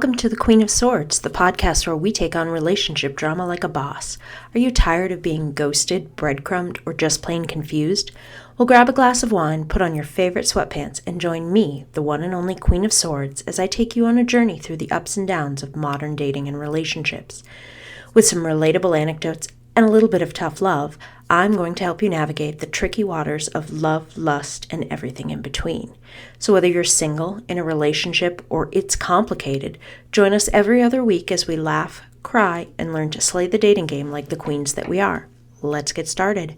Welcome to the Queen of Swords, the podcast where we take on relationship drama like a boss. Are you tired of being ghosted, breadcrumbed, or just plain confused? Well, grab a glass of wine, put on your favorite sweatpants, and join me, the one and only Queen of Swords, as I take you on a journey through the ups and downs of modern dating and relationships. With some relatable anecdotes and a little bit of tough love, I'm going to help you navigate the tricky waters of love, lust, and everything in between. So whether you're single, in a relationship, or it's complicated, join us every other week as we laugh, cry, and learn to slay the dating game like the queens that we are. Let's get started.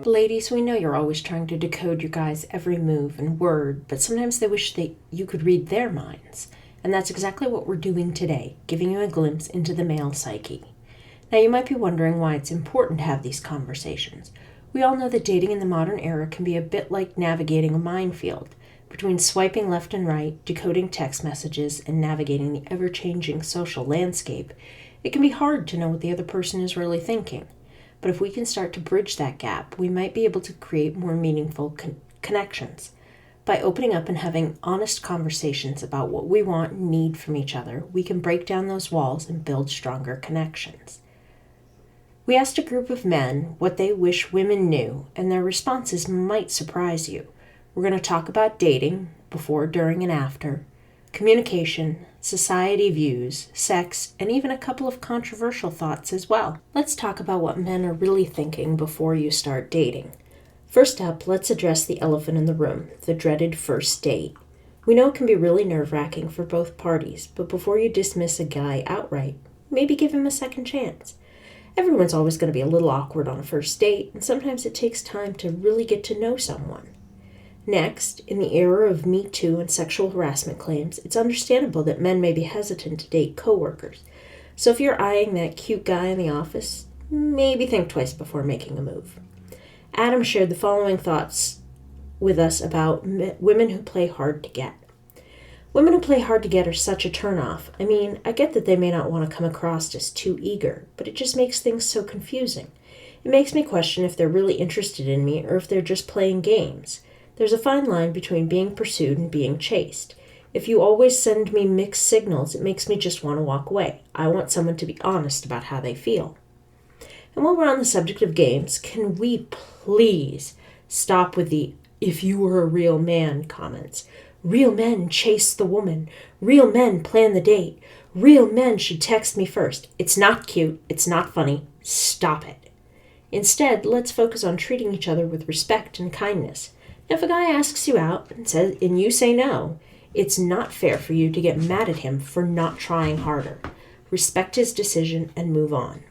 Ladies, we know you're always trying to decode your guys' every move and word, but sometimes they wish that you could read their minds. And that's exactly what we're doing today, giving you a glimpse into the male psyche. Now, you might be wondering why it's important to have these conversations. We all know that dating in the modern era can be a bit like navigating a minefield. Between swiping left and right, decoding text messages, and navigating the ever-changing social landscape, it can be hard to know what the other person is really thinking. But if we can start to bridge that gap, we might be able to create more meaningful connections. By opening up and having honest conversations about what we want and need from each other, we can break down those walls and build stronger connections. We asked a group of men what they wish women knew, and their responses might surprise you. We're going to talk about dating, before, during, and after, communication, society views, sex, and even a couple of controversial thoughts as well. Let's talk about what men are really thinking before you start dating. First up, let's address the elephant in the room, the dreaded first date. We know it can be really nerve-wracking for both parties, but before you dismiss a guy outright, maybe give him a second chance. Everyone's always going to be a little awkward on a first date, and sometimes it takes time to really get to know someone. Next, in the era of Me Too and sexual harassment claims, it's understandable that men may be hesitant to date coworkers. So if you're eyeing that cute guy in the office, maybe think twice before making a move. Adam shared the following thoughts with us about women who play hard to get. Women who play hard to get are such a turnoff. I mean, I get that they may not want to come across as too eager, but it just makes things so confusing. It makes me question if they're really interested in me or if they're just playing games. There's a fine line between being pursued and being chased. If you always send me mixed signals, it makes me just want to walk away. I want someone to be honest about how they feel. And while we're on the subject of games, can we please stop with the "if you were a real man" comments? Real men chase the woman. Real men plan the date. Real men should text me first. It's not cute. It's not funny. Stop it. Instead, let's focus on treating each other with respect and kindness. If a guy asks you out and you say no, it's not fair for you to get mad at him for not trying harder. Respect his decision and move on.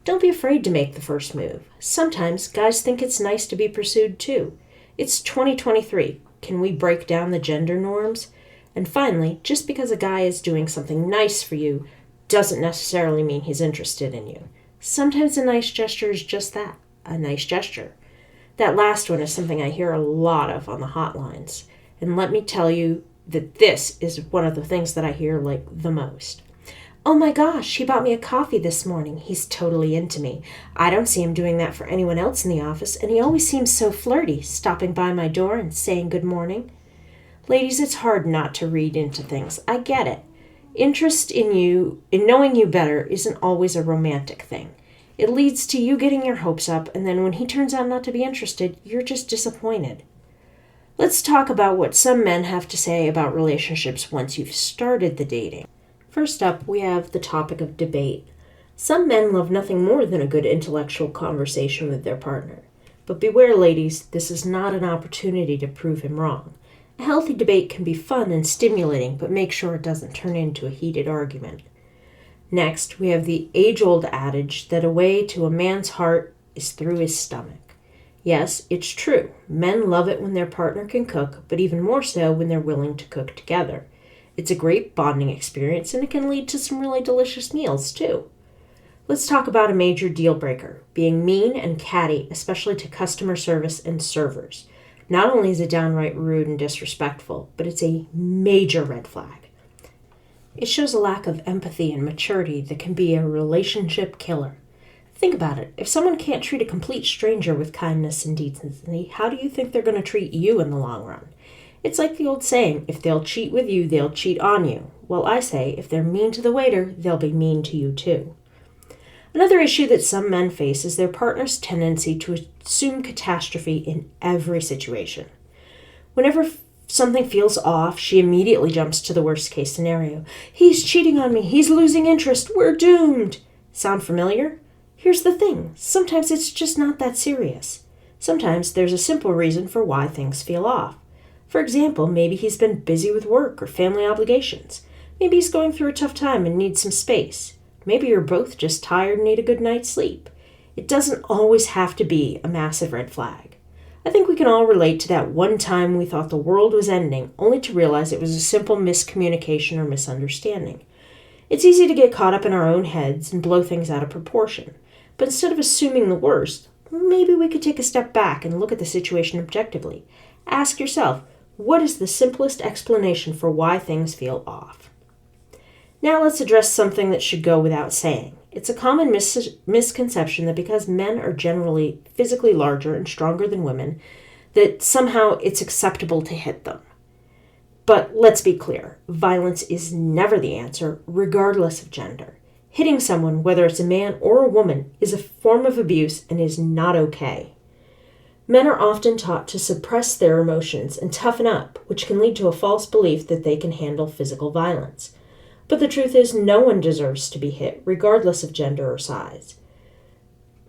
Don't be afraid to make the first move. Sometimes guys think it's nice to be pursued too. It's 2023. Can we break down the gender norms? And finally, just because a guy is doing something nice for you doesn't necessarily mean he's interested in you. Sometimes a nice gesture is just that, a nice gesture. That last one is something I hear a lot of on the hotlines. And let me tell you that this is one of the things that I hear the most. "Oh my gosh, he bought me a coffee this morning. He's totally into me. I don't see him doing that for anyone else in the office, and he always seems so flirty, stopping by my door and saying good morning." Ladies, it's hard not to read into things. I get it. Interest in you, in knowing you better, isn't always a romantic thing. It leads to you getting your hopes up, and then when he turns out not to be interested, you're just disappointed. Let's talk about what some men have to say about relationships once you've started the dating. First up, we have the topic of debate. Some men love nothing more than a good intellectual conversation with their partner. But beware, ladies, this is not an opportunity to prove him wrong. A healthy debate can be fun and stimulating, but make sure it doesn't turn into a heated argument. Next, we have the age-old adage that a way to a man's heart is through his stomach. Yes, it's true. Men love it when their partner can cook, but even more so when they're willing to cook together. It's a great bonding experience, and it can lead to some really delicious meals, too. Let's talk about a major deal breaker, being mean and catty, especially to customer service and servers. Not only is it downright rude and disrespectful, but it's a major red flag. It shows a lack of empathy and maturity that can be a relationship killer. Think about it. If someone can't treat a complete stranger with kindness and decency, how do you think they're going to treat you in the long run? It's like the old saying, if they'll cheat with you, they'll cheat on you. Well, I say, if they're mean to the waiter, they'll be mean to you too. Another issue that some men face is their partner's tendency to assume catastrophe in every situation. Whenever something feels off, she immediately jumps to the worst case scenario. He's cheating on me. He's losing interest. We're doomed. Sound familiar? Here's the thing. Sometimes it's just not that serious. Sometimes there's a simple reason for why things feel off. For example, maybe he's been busy with work or family obligations. Maybe he's going through a tough time and needs some space. Maybe you're both just tired and need a good night's sleep. It doesn't always have to be a massive red flag. I think we can all relate to that one time we thought the world was ending, only to realize it was a simple miscommunication or misunderstanding. It's easy to get caught up in our own heads and blow things out of proportion. But instead of assuming the worst, maybe we could take a step back and look at the situation objectively. Ask yourself, what is the simplest explanation for why things feel off? Now let's address something that should go without saying. It's a common misconception that because men are generally physically larger and stronger than women, that somehow it's acceptable to hit them. But let's be clear, violence is never the answer, regardless of gender. Hitting someone, whether it's a man or a woman, is a form of abuse and is not okay. Men are often taught to suppress their emotions and toughen up, which can lead to a false belief that they can handle physical violence. But the truth is, no one deserves to be hit, regardless of gender or size.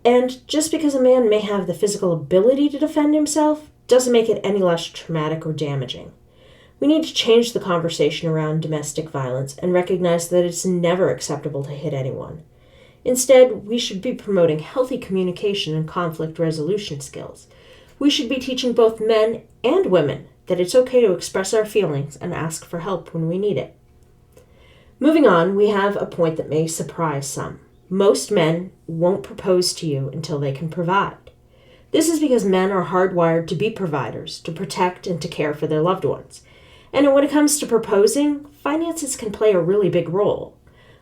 And just because a man may have the physical ability to defend himself, doesn't make it any less traumatic or damaging. We need to change the conversation around domestic violence and recognize that it's never acceptable to hit anyone. Instead, we should be promoting healthy communication and conflict resolution skills. We should be teaching both men and women that it's okay to express our feelings and ask for help when we need it. Moving on, we have a point that may surprise some. Most men won't propose to you until they can provide. This is because men are hardwired to be providers, to protect and to care for their loved ones. And when it comes to proposing, finances can play a really big role.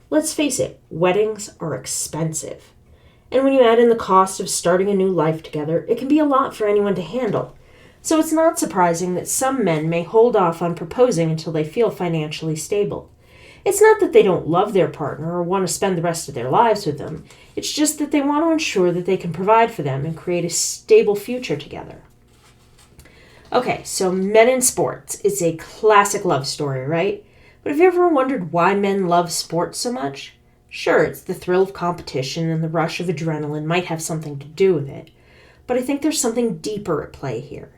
Let's face it, weddings are expensive. And when you add in the cost of starting a new life together, it can be a lot for anyone to handle. So it's not surprising that some men may hold off on proposing until they feel financially stable. It's not that they don't love their partner or want to spend the rest of their lives with them. It's just that they want to ensure that they can provide for them and create a stable future together. Okay, so men in sports. It's a classic love story, right? But have you ever wondered why men love sports so much? Sure, it's the thrill of competition and the rush of adrenaline might have something to do with it. But I think there's something deeper at play here.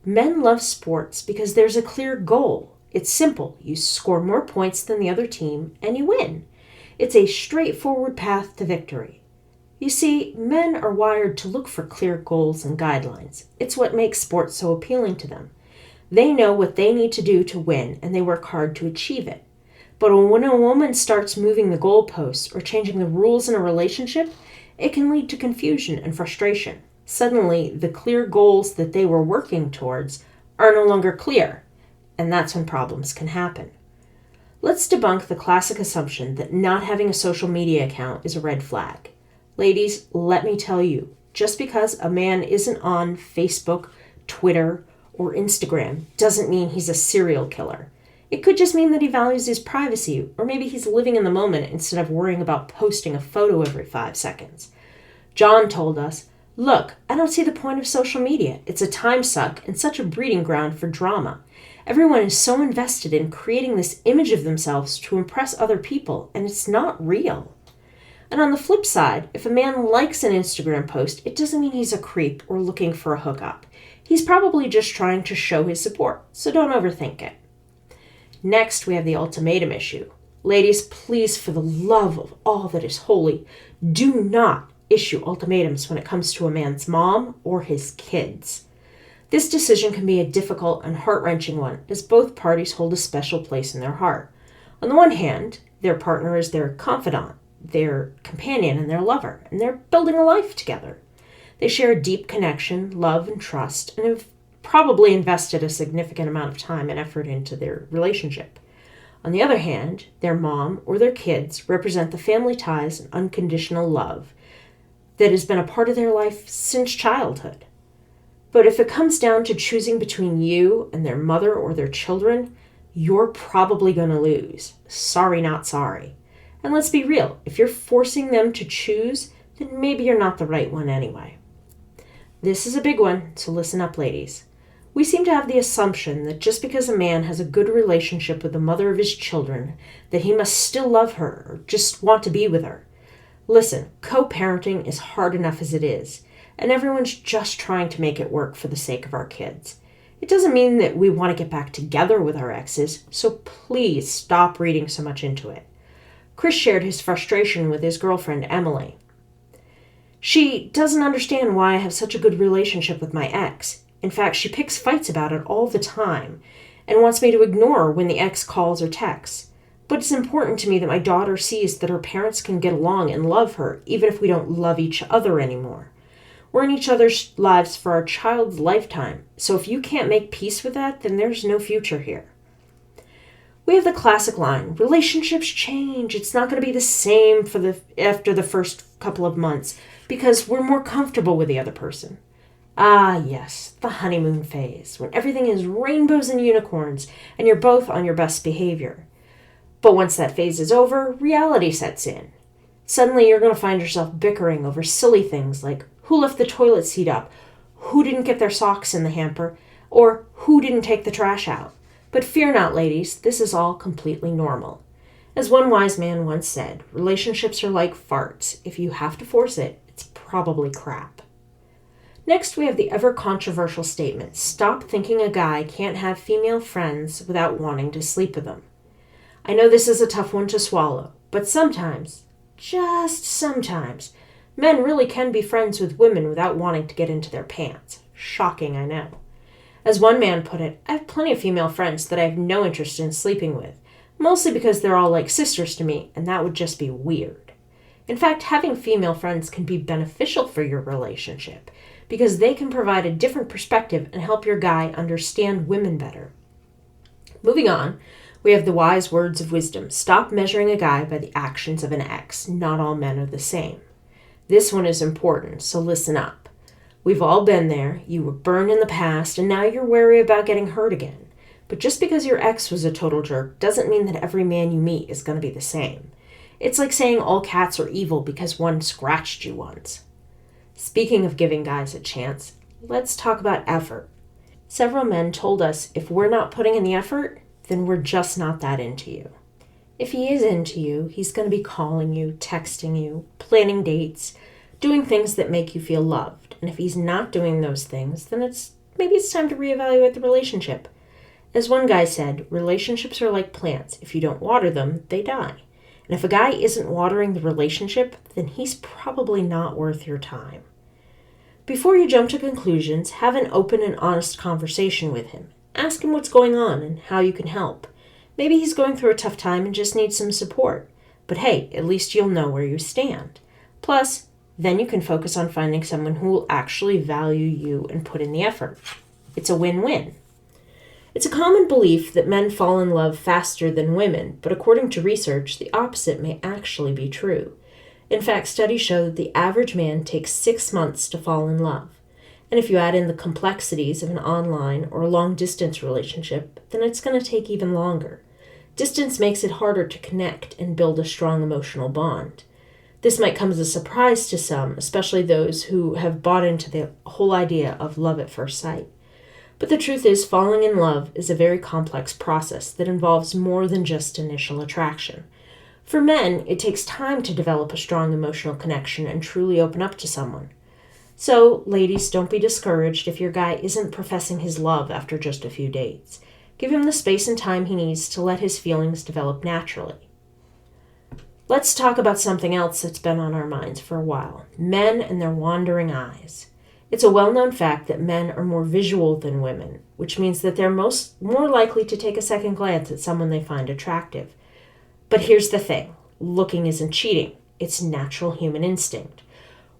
Men love sports because there's a clear goal. It's simple. You score more points than the other team and you win. It's a straightforward path to victory. You see, men are wired to look for clear goals and guidelines. It's what makes sports so appealing to them. They know what they need to do to win, and they work hard to achieve it. But when a woman starts moving the goalposts or changing the rules in a relationship, it can lead to confusion and frustration. Suddenly, the clear goals that they were working towards are no longer clear, and that's when problems can happen. Let's debunk the classic assumption that not having a social media account is a red flag. Ladies, let me tell you, just because a man isn't on Facebook, Twitter, or Instagram doesn't mean he's a serial killer. It could just mean that he values his privacy, or maybe he's living in the moment instead of worrying about posting a photo every 5 seconds. John told us, "Look, I don't see the point of social media. It's a time suck and such a breeding ground for drama. Everyone is so invested in creating this image of themselves to impress other people, and it's not real." And on the flip side, if a man likes an Instagram post, it doesn't mean he's a creep or looking for a hookup. He's probably just trying to show his support, so don't overthink it. Next, we have the ultimatum issue. Ladies, please, for the love of all that is holy, do not issue ultimatums when it comes to a man's mom or his kids. This decision can be a difficult and heart-wrenching one, as both parties hold a special place in their heart. On the one hand, their partner is their confidant, their companion, and their lover, and they're building a life together. They share a deep connection, love, and trust, and have probably invested a significant amount of time and effort into their relationship. On the other hand, their mom or their kids represent the family ties and unconditional love that has been a part of their life since childhood. But if it comes down to choosing between you and their mother or their children, you're probably going to lose. Sorry, not sorry. And let's be real, if you're forcing them to choose, then maybe you're not the right one anyway. This is a big one, so listen up, ladies. We seem to have the assumption that just because a man has a good relationship with the mother of his children, that he must still love her or just want to be with her. Listen, co-parenting is hard enough as it is, and everyone's just trying to make it work for the sake of our kids. It doesn't mean that we want to get back together with our exes, so please stop reading so much into it. Chris shared his frustration with his girlfriend, Emily. She doesn't understand why I have such a good relationship with my ex. In fact, she picks fights about it all the time and wants me to ignore when the ex calls or texts. But it's important to me that my daughter sees that her parents can get along and love her, even if we don't love each other anymore. We're in each other's lives for our child's lifetime, so if you can't make peace with that, then there's no future here. We have the classic line, relationships change. It's not going to be the same after the first couple of months because we're more comfortable with the other person. Ah, yes, the honeymoon phase, when everything is rainbows and unicorns and you're both on your best behavior. But once that phase is over, reality sets in. Suddenly you're going to find yourself bickering over silly things like who left the toilet seat up, who didn't get their socks in the hamper, or who didn't take the trash out. But fear not, ladies, this is all completely normal. As one wise man once said, relationships are like farts. If you have to force it, it's probably crap. Next, we have the ever-controversial statement, stop thinking a guy can't have female friends without wanting to sleep with them. I know this is a tough one to swallow, but sometimes, just sometimes, men really can be friends with women without wanting to get into their pants. Shocking, I know. As one man put it, I have plenty of female friends that I have no interest in sleeping with, mostly because they're all like sisters to me, and that would just be weird. In fact, having female friends can be beneficial for your relationship, because they can provide a different perspective and help your guy understand women better. Moving on, we have the wise words of wisdom. Stop measuring a guy by the actions of an ex. Not all men are the same. This one is important, so listen up. We've all been there. You were burned in the past, and now you're wary about getting hurt again. But just because your ex was a total jerk doesn't mean that every man you meet is going to be the same. It's like saying all cats are evil because one scratched you once. Speaking of giving guys a chance, let's talk about effort. Several men told us if we're not putting in the effort, then we're just not that into you. If he is into you, he's going to be calling you, texting you, planning dates, doing things that make you feel loved. And if he's not doing those things, then maybe it's time to reevaluate the relationship. As one guy said, relationships are like plants. If you don't water them, they die. And if a guy isn't watering the relationship, then he's probably not worth your time. Before you jump to conclusions, have an open and honest conversation with him. Ask him what's going on and how you can help. Maybe he's going through a tough time and just needs some support. But hey, at least you'll know where you stand. Plus, then you can focus on finding someone who will actually value you and put in the effort. It's a win-win. It's a common belief that men fall in love faster than women, but according to research, the opposite may actually be true. In fact, studies show that the average man takes 6 months to fall in love. And if you add in the complexities of an online or long-distance relationship, then it's going to take even longer. Distance makes it harder to connect and build a strong emotional bond. This might come as a surprise to some, especially those who have bought into the whole idea of love at first sight. But the truth is, falling in love is a very complex process that involves more than just initial attraction. For men, it takes time to develop a strong emotional connection and truly open up to someone. So, ladies, don't be discouraged if your guy isn't professing his love after just a few dates. Give him the space and time he needs to let his feelings develop naturally. Let's talk about something else that's been on our minds for a while. Men and their wandering eyes. It's a well-known fact that men are more visual than women, which means that they're more likely to take a second glance at someone they find attractive. But here's the thing. Looking isn't cheating. It's natural human instinct.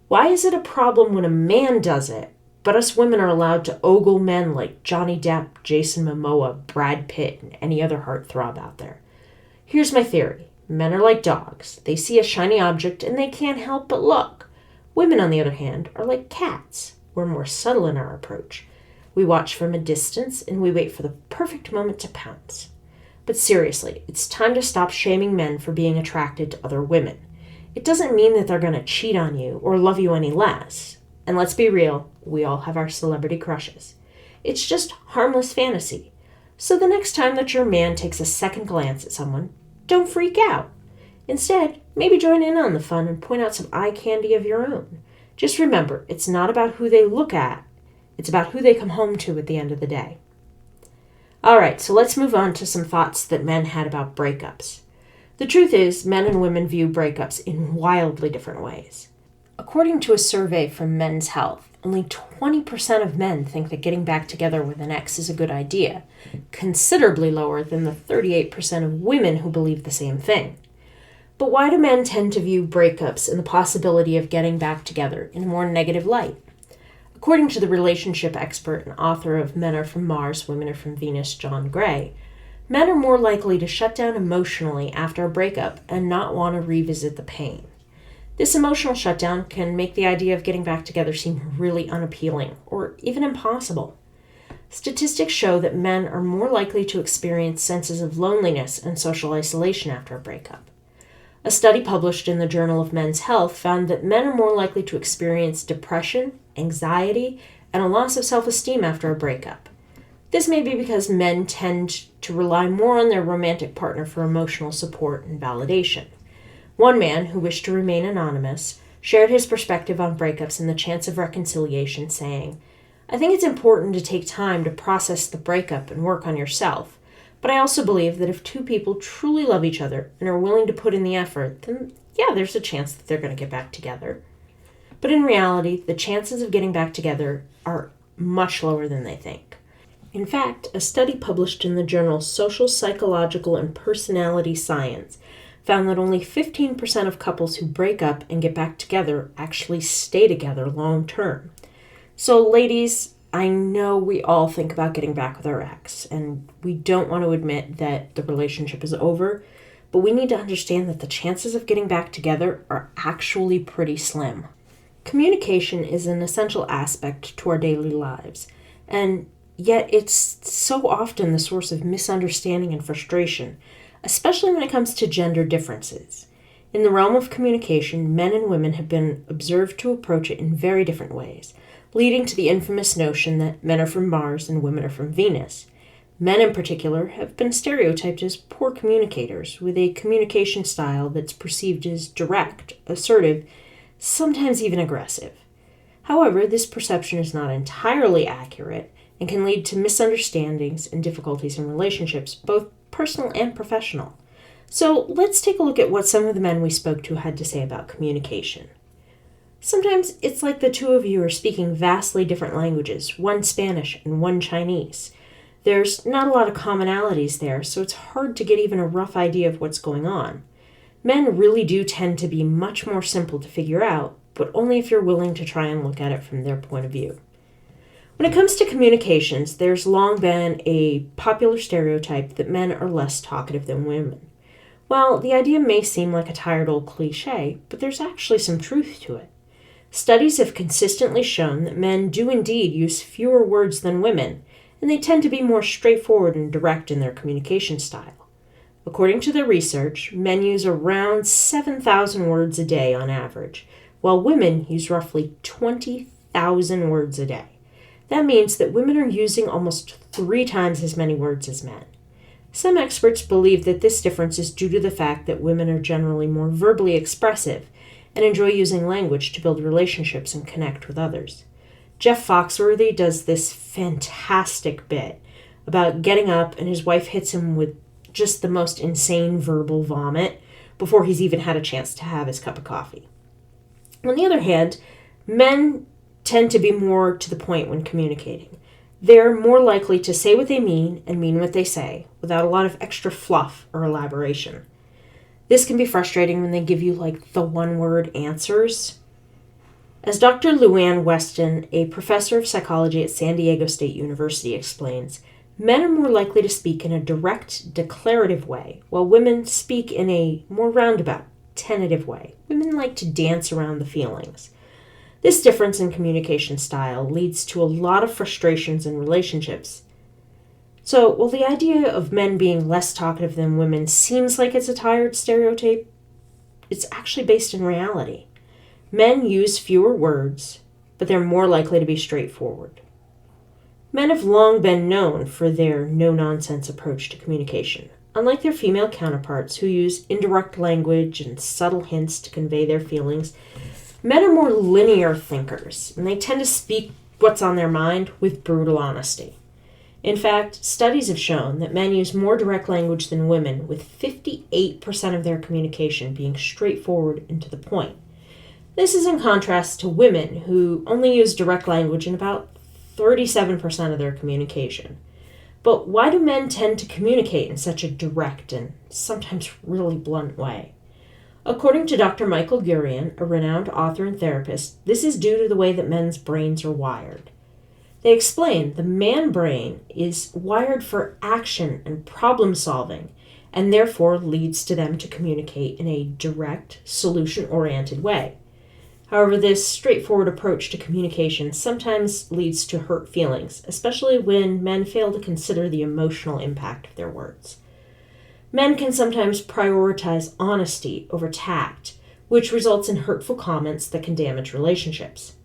Why is it a problem when a man does it, but us women are allowed to ogle men like Johnny Depp, Jason Momoa, Brad Pitt, and any other heartthrob out there. Here's my theory. Men are like dogs. They see a shiny object and they can't help but look. Women, on the other hand, are like cats. We're more subtle in our approach. We watch from a distance and we wait for the perfect moment to pounce. But seriously, it's time to stop shaming men for being attracted to other women. It doesn't mean that they're going to cheat on you or love you any less. And let's be real, we all have our celebrity crushes. It's just harmless fantasy. So the next time that your man takes a second glance at someone, don't freak out. Instead, maybe join in on the fun and point out some eye candy of your own. Just remember, it's not about who they look at. It's about who they come home to at the end of the day. All right, so let's move on to some thoughts that men had about breakups. The truth is, men and women view breakups in wildly different ways. According to a survey from Men's Health, only 20% of men think that getting back together with an ex is a good idea, considerably lower than the 38% of women who believe the same thing. But why do men tend to view breakups and the possibility of getting back together in a more negative light? According to the relationship expert and author of Men Are From Mars, Women Are From Venus, John Gray, men are more likely to shut down emotionally after a breakup and not want to revisit the pain. This emotional shutdown can make the idea of getting back together seem really unappealing or even impossible. Statistics show that men are more likely to experience senses of loneliness and social isolation after a breakup. A study published in the Journal of Men's Health found that men are more likely to experience depression, anxiety, and a loss of self-esteem after a breakup. This may be because men tend to rely more on their romantic partner for emotional support and validation. One man, who wished to remain anonymous, shared his perspective on breakups and the chance of reconciliation, saying, "I think it's important to take time to process the breakup and work on yourself, but I also believe that if two people truly love each other and are willing to put in the effort, then yeah, there's a chance that they're going to get back together." But in reality, the chances of getting back together are much lower than they think. In fact, a study published in the journal Social, Psychological, and Personality Science found that only 15% of couples who break up and get back together actually stay together long term. So ladies, I know we all think about getting back with our ex, and we don't want to admit that the relationship is over, but we need to understand that the chances of getting back together are actually pretty slim. Communication is an essential aspect to our daily lives, and yet it's so often the source of misunderstanding and frustration, especially when it comes to gender differences. In the realm of communication, men and women have been observed to approach it in very different ways, leading to the infamous notion that men are from Mars and women are from Venus. Men in particular have been stereotyped as poor communicators, with a communication style that's perceived as direct, assertive, sometimes even aggressive. However, this perception is not entirely accurate and can lead to misunderstandings and difficulties in relationships, both personal and professional. So let's take a look at what some of the men we spoke to had to say about communication. Sometimes it's like the two of you are speaking vastly different languages, one Spanish and one Chinese. There's not a lot of commonalities there, so it's hard to get even a rough idea of what's going on. Men really do tend to be much more simple to figure out, but only if you're willing to try and look at it from their point of view. When it comes to communications, there's long been a popular stereotype that men are less talkative than women. Well, the idea may seem like a tired old cliche, but there's actually some truth to it. Studies have consistently shown that men do indeed use fewer words than women, and they tend to be more straightforward and direct in their communication style. According to the research, men use around 7,000 words a day on average, while women use roughly 20,000 words a day. That means that women are using almost 3 times as many words as men. Some experts believe that this difference is due to the fact that women are generally more verbally expressive and enjoy using language to build relationships and connect with others. Jeff Foxworthy does this fantastic bit about getting up and his wife hits him with just the most insane verbal vomit before he's even had a chance to have his cup of coffee. On the other hand, men tend to be more to the point when communicating. They're more likely to say what they mean and mean what they say, without a lot of extra fluff or elaboration. This can be frustrating when they give you the one-word answers. As Dr. Luann Weston, a professor of psychology at San Diego State University, explains, men are more likely to speak in a direct, declarative way, while women speak in a more roundabout, tentative way. Women like to dance around the feelings. This difference in communication style leads to a lot of frustrations in relationships. So, while the idea of men being less talkative than women seems like it's a tired stereotype, it's actually based in reality. Men use fewer words, but they're more likely to be straightforward. Men have long been known for their no-nonsense approach to communication, unlike their female counterparts who use indirect language and subtle hints to convey their feelings. Men are more linear thinkers, and they tend to speak what's on their mind with brutal honesty. In fact, studies have shown that men use more direct language than women, with 58% of their communication being straightforward and to the point. This is in contrast to women who only use direct language in about 37% of their communication. But why do men tend to communicate in such a direct and sometimes really blunt way? According to Dr. Michael Gurian, a renowned author and therapist, this is due to the way that men's brains are wired. They explain the man brain is wired for action and problem solving, and therefore leads to them to communicate in a direct, solution-oriented way. However, this straightforward approach to communication sometimes leads to hurt feelings, especially when men fail to consider the emotional impact of their words. Men can sometimes prioritize honesty over tact, which results in hurtful comments that can damage relationships.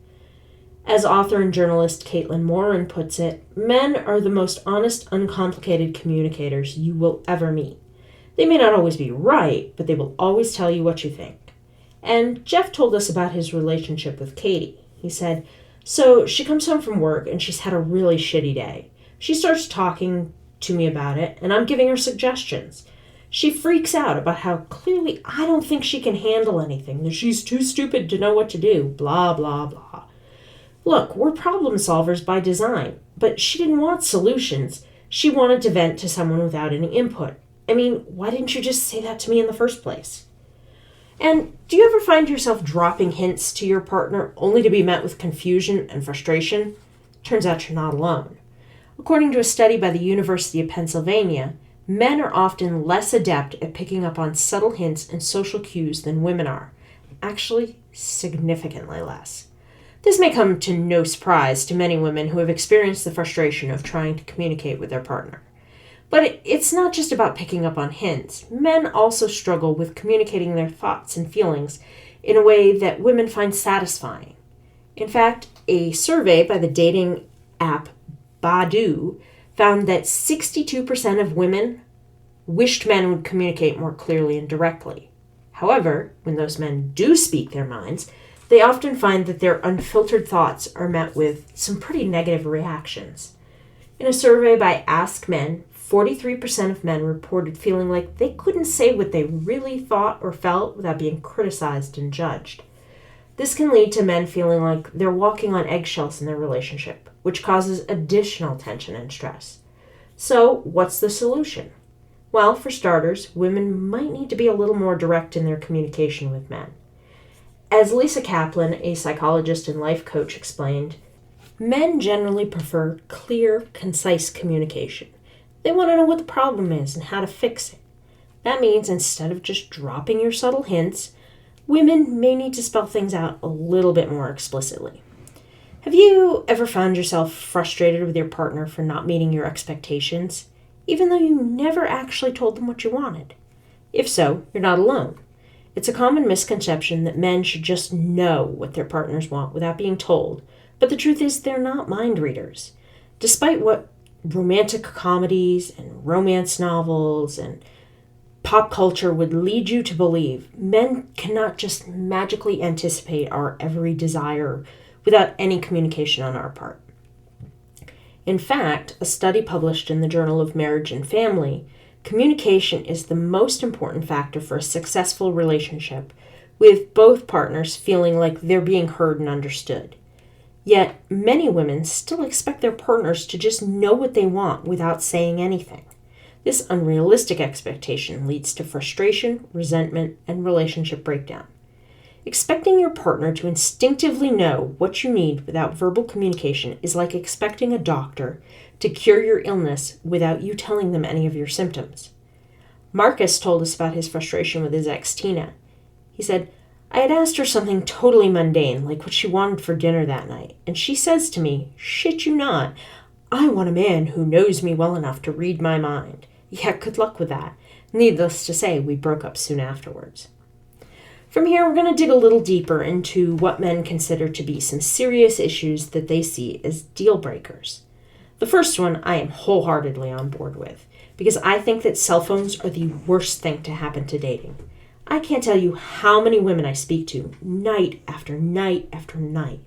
As author and journalist Caitlin Moran puts it, men are the most honest, uncomplicated communicators you will ever meet. They may not always be right, but they will always tell you what you think. And Jeff told us about his relationship with Katie. He said, so she comes home from work and she's had a really shitty day. She starts talking to me about it, and I'm giving her suggestions. She freaks out about how clearly I don't think she can handle anything, that she's too stupid to know what to do, blah, blah, blah. Look, we're problem solvers by design, but she didn't want solutions. She wanted to vent to someone without any input. I mean, why didn't you just say that to me in the first place? And do you ever find yourself dropping hints to your partner only to be met with confusion and frustration? Turns out you're not alone. According to a study by the University of Pennsylvania, men are often less adept at picking up on subtle hints and social cues than women are. Actually, significantly less. This may come to no surprise to many women who have experienced the frustration of trying to communicate with their partner. But it's not just about picking up on hints. Men also struggle with communicating their thoughts and feelings in a way that women find satisfying. In fact, a survey by the dating app Badoo found that 62% of women wished men would communicate more clearly and directly. However, when those men do speak their minds, they often find that their unfiltered thoughts are met with some pretty negative reactions. In a survey by Ask Men, 43% of men reported feeling like they couldn't say what they really thought or felt without being criticized and judged. This can lead to men feeling like they're walking on eggshells in their relationship, which causes additional tension and stress. So, what's the solution? Well, for starters, women might need to be a little more direct in their communication with men. As Lisa Kaplan, a psychologist and life coach, explained, men generally prefer clear, concise communication. They want to know what the problem is and how to fix it. That means instead of just dropping your subtle hints, women may need to spell things out a little bit more explicitly. Have you ever found yourself frustrated with your partner for not meeting your expectations, even though you never actually told them what you wanted? If so, you're not alone. It's a common misconception that men should just know what their partners want without being told, but the truth is they're not mind readers. Despite what romantic comedies and romance novels and pop culture would lead you to believe, men cannot just magically anticipate our every desire without any communication on our part. In fact, a study published in the Journal of Marriage and Family, communication is the most important factor for a successful relationship, with both partners feeling like they're being heard and understood. Yet, many women still expect their partners to just know what they want without saying anything. This unrealistic expectation leads to frustration, resentment, and relationship breakdown. Expecting your partner to instinctively know what you need without verbal communication is like expecting a doctor to cure your illness without you telling them any of your symptoms. Marcus told us about his frustration with his ex, Tina. He said, I had asked her something totally mundane, like what she wanted for dinner that night, and she says to me, shit you not, I want a man who knows me well enough to read my mind. Yeah, good luck with that. Needless to say, we broke up soon afterwards. From here, we're going to dig a little deeper into what men consider to be some serious issues that they see as deal breakers. The first one I am wholeheartedly on board with, because I think that cell phones are the worst thing to happen to dating. I can't tell you how many women I speak to night after night after night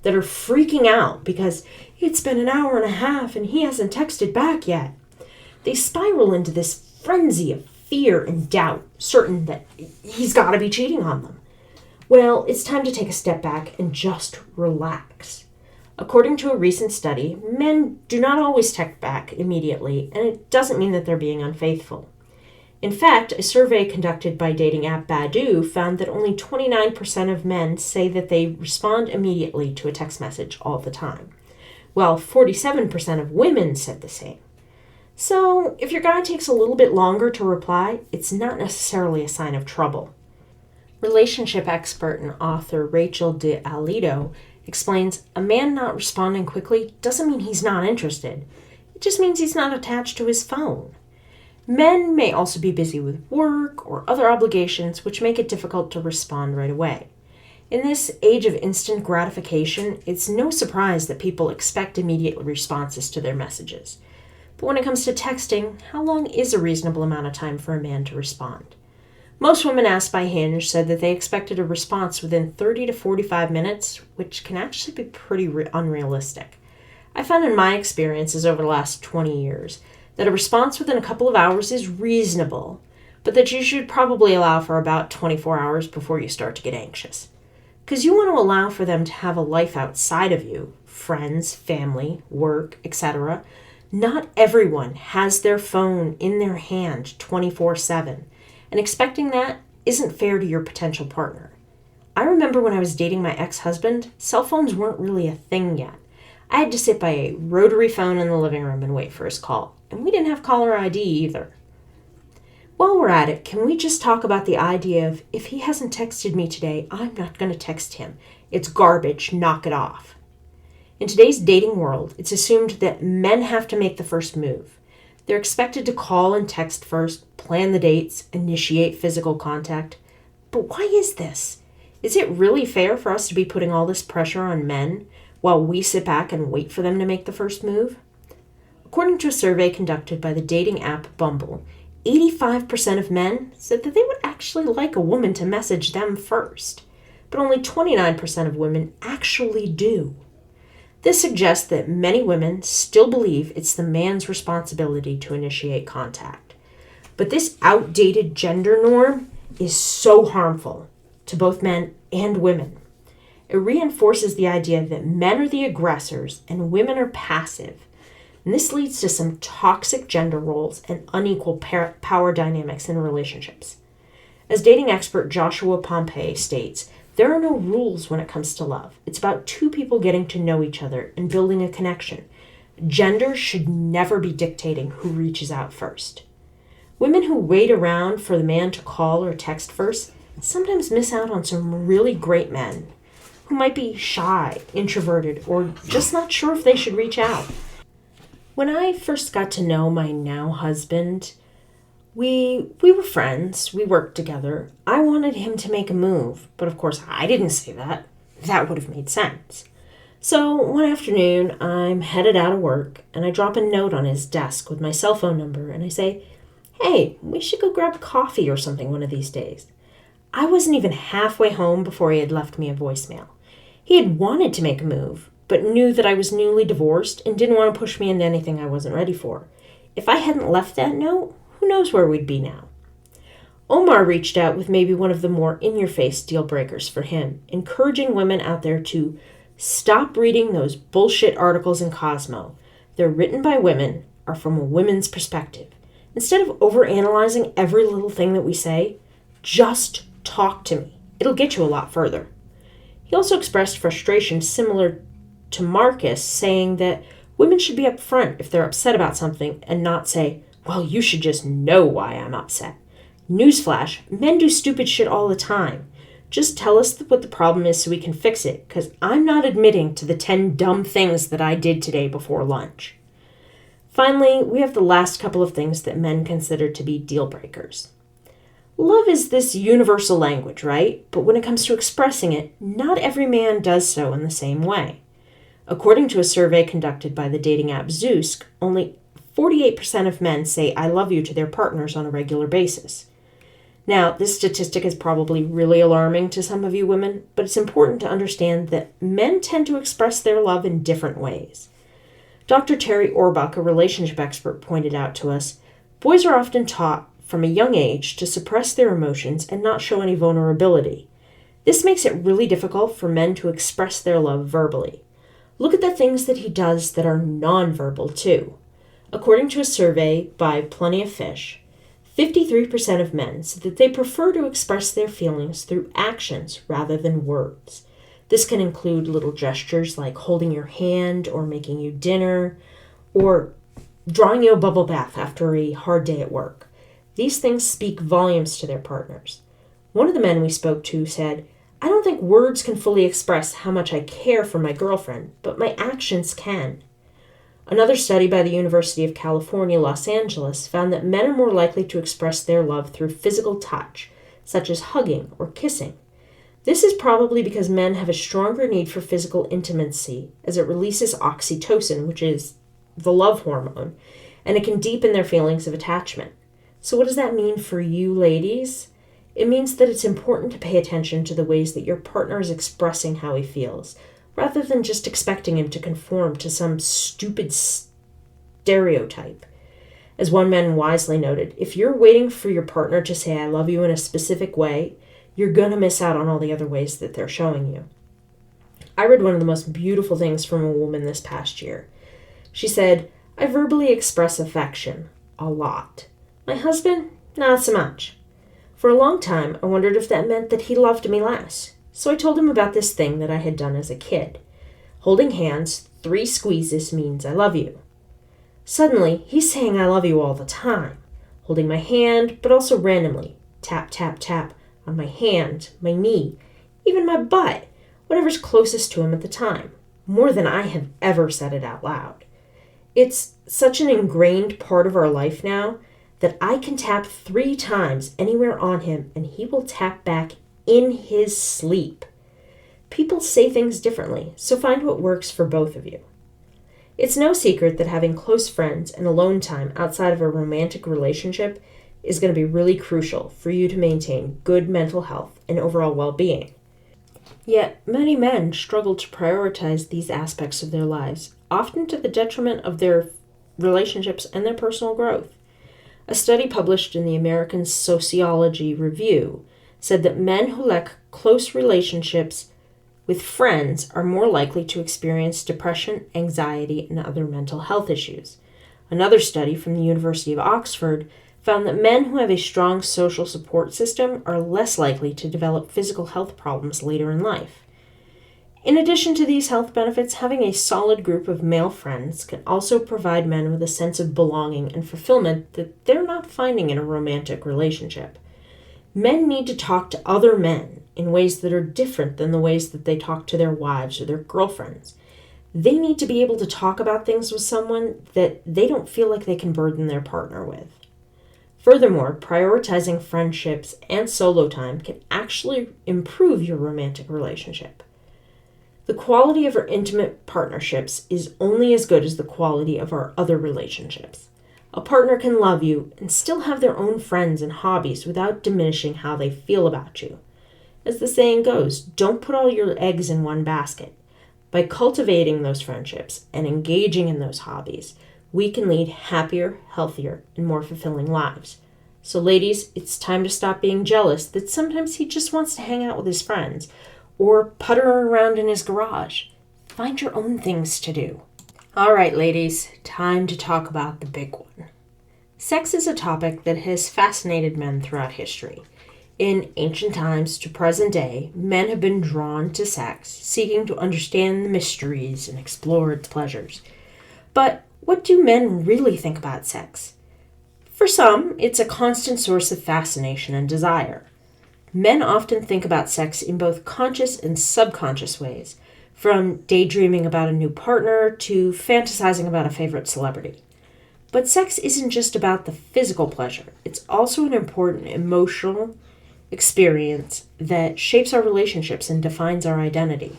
that are freaking out because it's been an hour and a half and he hasn't texted back yet. They spiral into this frenzy of fear and doubt, certain that he's got to be cheating on them. Well, it's time to take a step back and just relax. According to a recent study, men do not always text back immediately, and it doesn't mean that they're being unfaithful. In fact, a survey conducted by dating app Badoo found that only 29% of men say that they respond immediately to a text message all the time, while 47% of women said the same. So, if your guy takes a little bit longer to reply, it's not necessarily a sign of trouble. Relationship expert and author Rachel DeAlito explains, a man not responding quickly doesn't mean he's not interested. It just means he's not attached to his phone. Men may also be busy with work or other obligations which make it difficult to respond right away. In this age of instant gratification, it's no surprise that people expect immediate responses to their messages. But when it comes to texting, how long is a reasonable amount of time for a man to respond? Most women asked by Hinge said that they expected a response within 30 to 45 minutes, which can actually be pretty unrealistic. I found in my experiences over the last 20 years that a response within a couple of hours is reasonable, but that you should probably allow for about 24 hours before you start to get anxious. Because you want to allow for them to have a life outside of you, friends, family, work, etc. Not everyone has their phone in their hand 24/7, and expecting that isn't fair to your potential partner. I remember when I was dating my ex-husband, cell phones weren't really a thing yet. I had to sit by a rotary phone in the living room and wait for his call, and we didn't have caller ID either. While we're at it, can we just talk about the idea of, if he hasn't texted me today, I'm not going to text him. It's garbage, knock it off. In today's dating world, it's assumed that men have to make the first move. They're expected to call and text first, plan the dates, initiate physical contact. But why is this? Is it really fair for us to be putting all this pressure on men while we sit back and wait for them to make the first move? According to a survey conducted by the dating app Bumble, 85% of men said that they would actually like a woman to message them first, but only 29% of women actually do. This suggests that many women still believe it's the man's responsibility to initiate contact. But this outdated gender norm is so harmful to both men and women. It reinforces the idea that men are the aggressors and women are passive. And this leads to some toxic gender roles and unequal power dynamics in relationships. As dating expert Joshua Pompey states, there are no rules when it comes to love. It's about two people getting to know each other and building a connection. Gender should never be dictating who reaches out first. Women who wait around for the man to call or text first sometimes miss out on some really great men who might be shy, introverted, or just not sure if they should reach out. When I first got to know my now husband, we were friends, we worked together. I wanted him to make a move, but of course I didn't say that. That would have made sense. So one afternoon, I'm headed out of work, and I drop a note on his desk with my cell phone number, and I say, hey, we should go grab coffee or something one of these days. I wasn't even halfway home before he had left me a voicemail. He had wanted to make a move, but knew that I was newly divorced and didn't want to push me into anything I wasn't ready for. If I hadn't left that note, who knows where we'd be now? Omar reached out with maybe one of the more in-your-face deal breakers for him, encouraging women out there to stop reading those bullshit articles in Cosmo. They're written by women, are from a women's perspective. Instead of overanalyzing every little thing that we say, just talk to me. It'll get you a lot further. He also expressed frustration similar to Marcus, saying that women should be upfront if they're upset about something and not say, well, you should just know why I'm upset. Newsflash, men do stupid shit all the time. Just tell us what the problem is so we can fix it, because I'm not admitting to the 10 dumb things that I did today before lunch. Finally, we have the last couple of things that men consider to be deal breakers. Love is this universal language, right? But when it comes to expressing it, not every man does so in the same way. According to a survey conducted by the dating app Zeus, only 48% of men say I love you to their partners on a regular basis. Now, this statistic is probably really alarming to some of you women, but it's important to understand that men tend to express their love in different ways. Dr. Terry Orbach, a relationship expert, pointed out to us, boys are often taught from a young age to suppress their emotions and not show any vulnerability. This makes it really difficult for men to express their love verbally. Look at the things that he does that are nonverbal too. According to a survey by Plenty of Fish, 53% of men said that they prefer to express their feelings through actions rather than words. This can include little gestures like holding your hand or making you dinner or drawing you a bubble bath after a hard day at work. These things speak volumes to their partners. One of the men we spoke to said, I don't think words can fully express how much I care for my girlfriend, but my actions can. Another study by the University of California, Los Angeles, found that men are more likely to express their love through physical touch, such as hugging or kissing. This is probably because men have a stronger need for physical intimacy, as it releases oxytocin, which is the love hormone, and it can deepen their feelings of attachment. So what does that mean for you ladies? It means that it's important to pay attention to the ways that your partner is expressing how he feels, rather than just expecting him to conform to some stupid stereotype. As one man wisely noted, if you're waiting for your partner to say I love you in a specific way, you're going to miss out on all the other ways that they're showing you. I read one of the most beautiful things from a woman this past year. She said, I verbally express affection a lot. My husband, not so much. For a long time, I wondered if that meant that he loved me less. So I told him about this thing that I had done as a kid. Holding hands, 3 squeezes means I love you. Suddenly, he's saying I love you all the time, holding my hand, but also randomly. Tap, tap, tap on my hand, my knee, even my butt, whatever's closest to him at the time, more than I have ever said it out loud. It's such an ingrained part of our life now that I can tap 3 times anywhere on him and he will tap back in his sleep. People say things differently, so find what works for both of you. It's no secret that having close friends and alone time outside of a romantic relationship is going to be really crucial for you to maintain good mental health and overall well-being. Yet, many men struggle to prioritize these aspects of their lives, often to the detriment of their relationships and their personal growth. A study published in the American Sociology Review said that men who lack close relationships with friends are more likely to experience depression, anxiety, and other mental health issues. Another study from the University of Oxford found that men who have a strong social support system are less likely to develop physical health problems later in life. In addition to these health benefits, having a solid group of male friends can also provide men with a sense of belonging and fulfillment that they're not finding in a romantic relationship. Men need to talk to other men in ways that are different than the ways that they talk to their wives or their girlfriends. They need to be able to talk about things with someone that they don't feel like they can burden their partner with. Furthermore, prioritizing friendships and solo time can actually improve your romantic relationship. The quality of our intimate partnerships is only as good as the quality of our other relationships. A partner can love you and still have their own friends and hobbies without diminishing how they feel about you. As the saying goes, don't put all your eggs in one basket. By cultivating those friendships and engaging in those hobbies, we can lead happier, healthier, and more fulfilling lives. So ladies, it's time to stop being jealous that sometimes he just wants to hang out with his friends or putter around in his garage. Find your own things to do. All right, ladies, time to talk about the big one. Sex is a topic that has fascinated men throughout history. In ancient times to present day, men have been drawn to sex, seeking to understand the mysteries and explore its pleasures. But what do men really think about sex? For some, it's a constant source of fascination and desire. Men often think about sex in both conscious and subconscious ways, from daydreaming about a new partner to fantasizing about a favorite celebrity. But sex isn't just about the physical pleasure. It's also an important emotional experience that shapes our relationships and defines our identity.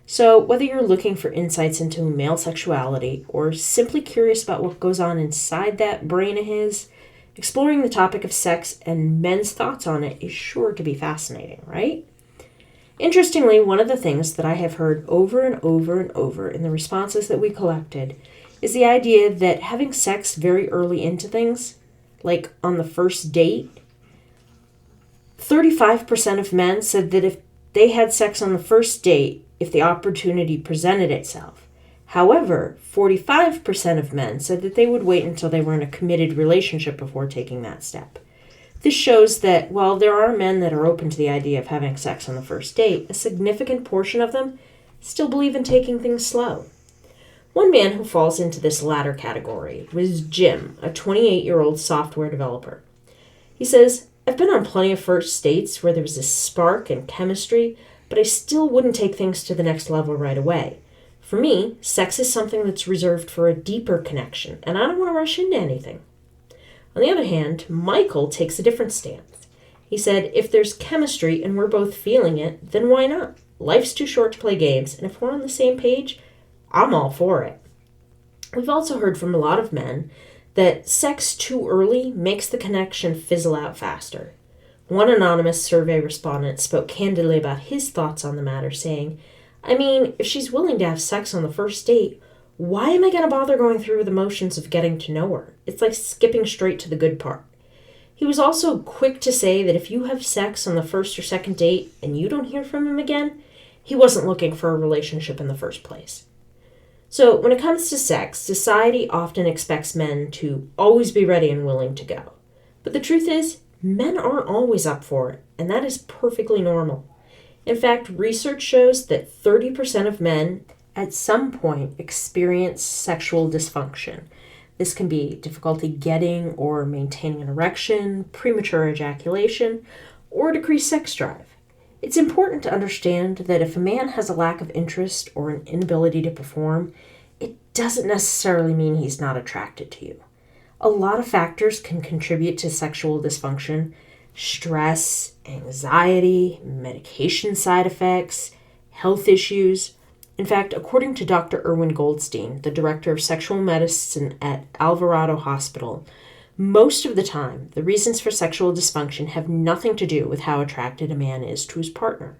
So, whether you're looking for insights into male sexuality or simply curious about what goes on inside that brain of his, exploring the topic of sex and men's thoughts on it is sure to be fascinating, right? Interestingly, one of the things that I have heard over and over and over in the responses that we collected is the idea that having sex very early into things, like on the first date, 35% of men said that if they had sex on the first date, if the opportunity presented itself. However, 45% of men said that they would wait until they were in a committed relationship before taking that step. This shows that while there are men that are open to the idea of having sex on the first date, a significant portion of them still believe in taking things slow. One man who falls into this latter category was Jim, a 28-year-old software developer. He says, "I've been on plenty of first dates where there was this spark and chemistry, but I still wouldn't take things to the next level right away. For me, sex is something that's reserved for a deeper connection, and I don't want to rush into anything." On the other hand, Michael takes a different stance. He said, "If there's chemistry and we're both feeling it, then why not? Life's too short to play games, and if we're on the same page, I'm all for it." We've also heard from a lot of men that sex too early makes the connection fizzle out faster. One anonymous survey respondent spoke candidly about his thoughts on the matter, saying, "I mean, if she's willing to have sex on the first date, why am I going to bother going through the motions of getting to know her? It's like skipping straight to the good part." He was also quick to say that if you have sex on the first or second date and you don't hear from him again, he wasn't looking for a relationship in the first place. So when it comes to sex, society often expects men to always be ready and willing to go. But the truth is, men aren't always up for it, and that is perfectly normal. In fact, research shows that 30% of men at some point experience sexual dysfunction. This can be difficulty getting or maintaining an erection, premature ejaculation, or decreased sex drive. It's important to understand that if a man has a lack of interest or an inability to perform, it doesn't necessarily mean he's not attracted to you. A lot of factors can contribute to sexual dysfunction: stress, anxiety, medication side effects, health issues. In fact, according to Dr. Irwin Goldstein, the director of sexual medicine at Alvarado Hospital, most of the time, the reasons for sexual dysfunction have nothing to do with how attracted a man is to his partner.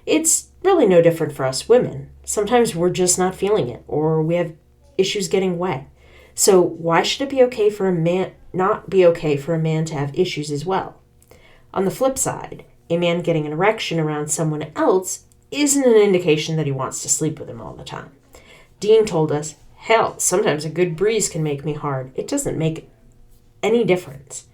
It's really no different for us women. Sometimes we're just not feeling it, or we have issues getting wet. So why should it be okay for a man, not be okay for a man to have issues as well? On the flip side, a man getting an erection around someone else isn't an indication that he wants to sleep with him all the time. Dean told us, "Hell, sometimes a good breeze can make me hard. It doesn't make any difference."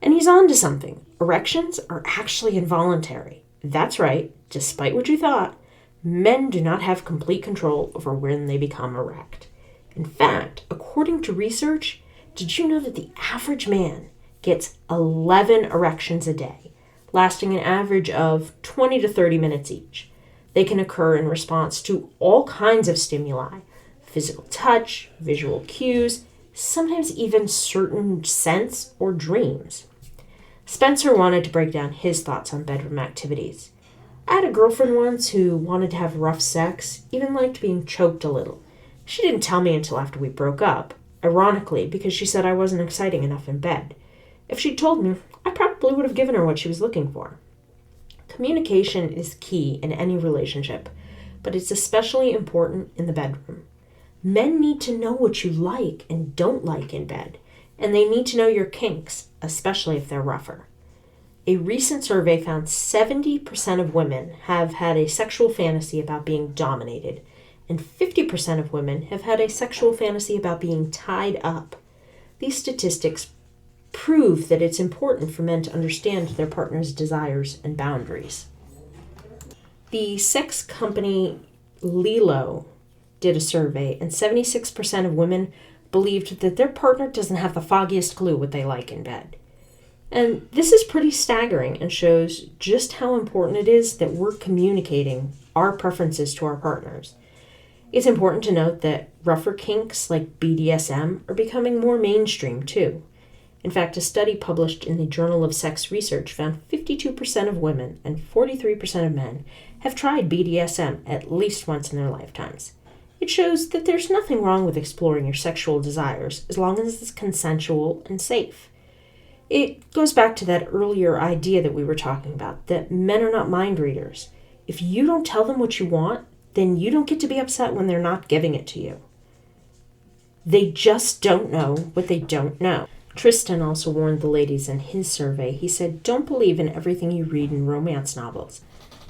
And he's on to something. Erections are actually involuntary. That's right, despite what you thought, men do not have complete control over when they become erect. In fact, according to research, did you know that the average man gets 11 erections a day, lasting an average of 20 to 30 minutes each? They can occur in response to all kinds of stimuli: physical touch, visual cues, sometimes even certain scents or dreams. Spencer wanted to break down his thoughts on bedroom activities. "I had a girlfriend once who wanted to have rough sex, even liked being choked a little. She didn't tell me until after we broke up, ironically because she said I wasn't exciting enough in bed. If she'd told me, I probably would have given her what she was looking for." Communication is key in any relationship, but it's especially important in the bedroom. Men need to know what you like and don't like in bed, and they need to know your kinks, especially if they're rougher. A recent survey found 70% of women have had a sexual fantasy about being dominated, and 50% of women have had a sexual fantasy about being tied up. These statistics prove that it's important for men to understand their partner's desires and boundaries. The sex company Lilo did a survey, and 76% of women believed that their partner doesn't have the foggiest clue what they like in bed. And this is pretty staggering and shows just how important it is that we're communicating our preferences to our partners. It's important to note that rougher kinks like BDSM are becoming more mainstream too. In fact, a study published in the Journal of Sex Research found 52% of women and 43% of men have tried BDSM at least once in their lifetimes. It shows that there's nothing wrong with exploring your sexual desires as long as it's consensual and safe. It goes back to that earlier idea that we were talking about, that men are not mind readers. If you don't tell them what you want, then you don't get to be upset when they're not giving it to you. They just don't know what they don't know. Tristan also warned the ladies in his survey. He said, "Don't believe in everything you read in romance novels.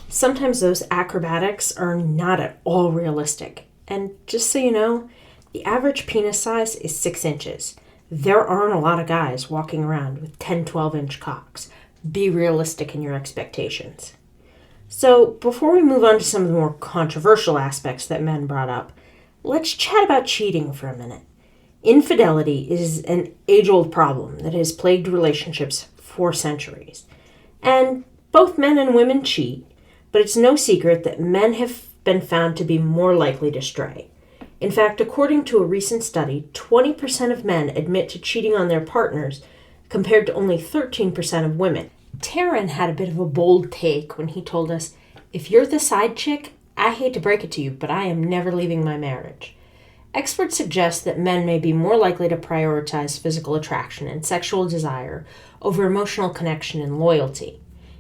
Sometimes those acrobatics are not at all realistic. And just so you know, the average penis size is 6 inches. There aren't a lot of guys walking around with 10, 12-inch cocks. Be realistic in your expectations." So before we move on to some of the more controversial aspects that men brought up, let's chat about cheating for a minute. Infidelity is an age-old problem that has plagued relationships for centuries. And both men and women cheat, but it's no secret that men have been found to be more likely to stray. In fact, according to a recent study, 20% of men admit to cheating on their partners, compared to only 13% of women. Taryn had a bit of a bold take when he told us, "If you're the side chick, I hate to break it to you, but I am never leaving my marriage." Experts suggest that men may be more likely to prioritize physical attraction and sexual desire over emotional connection and loyalty.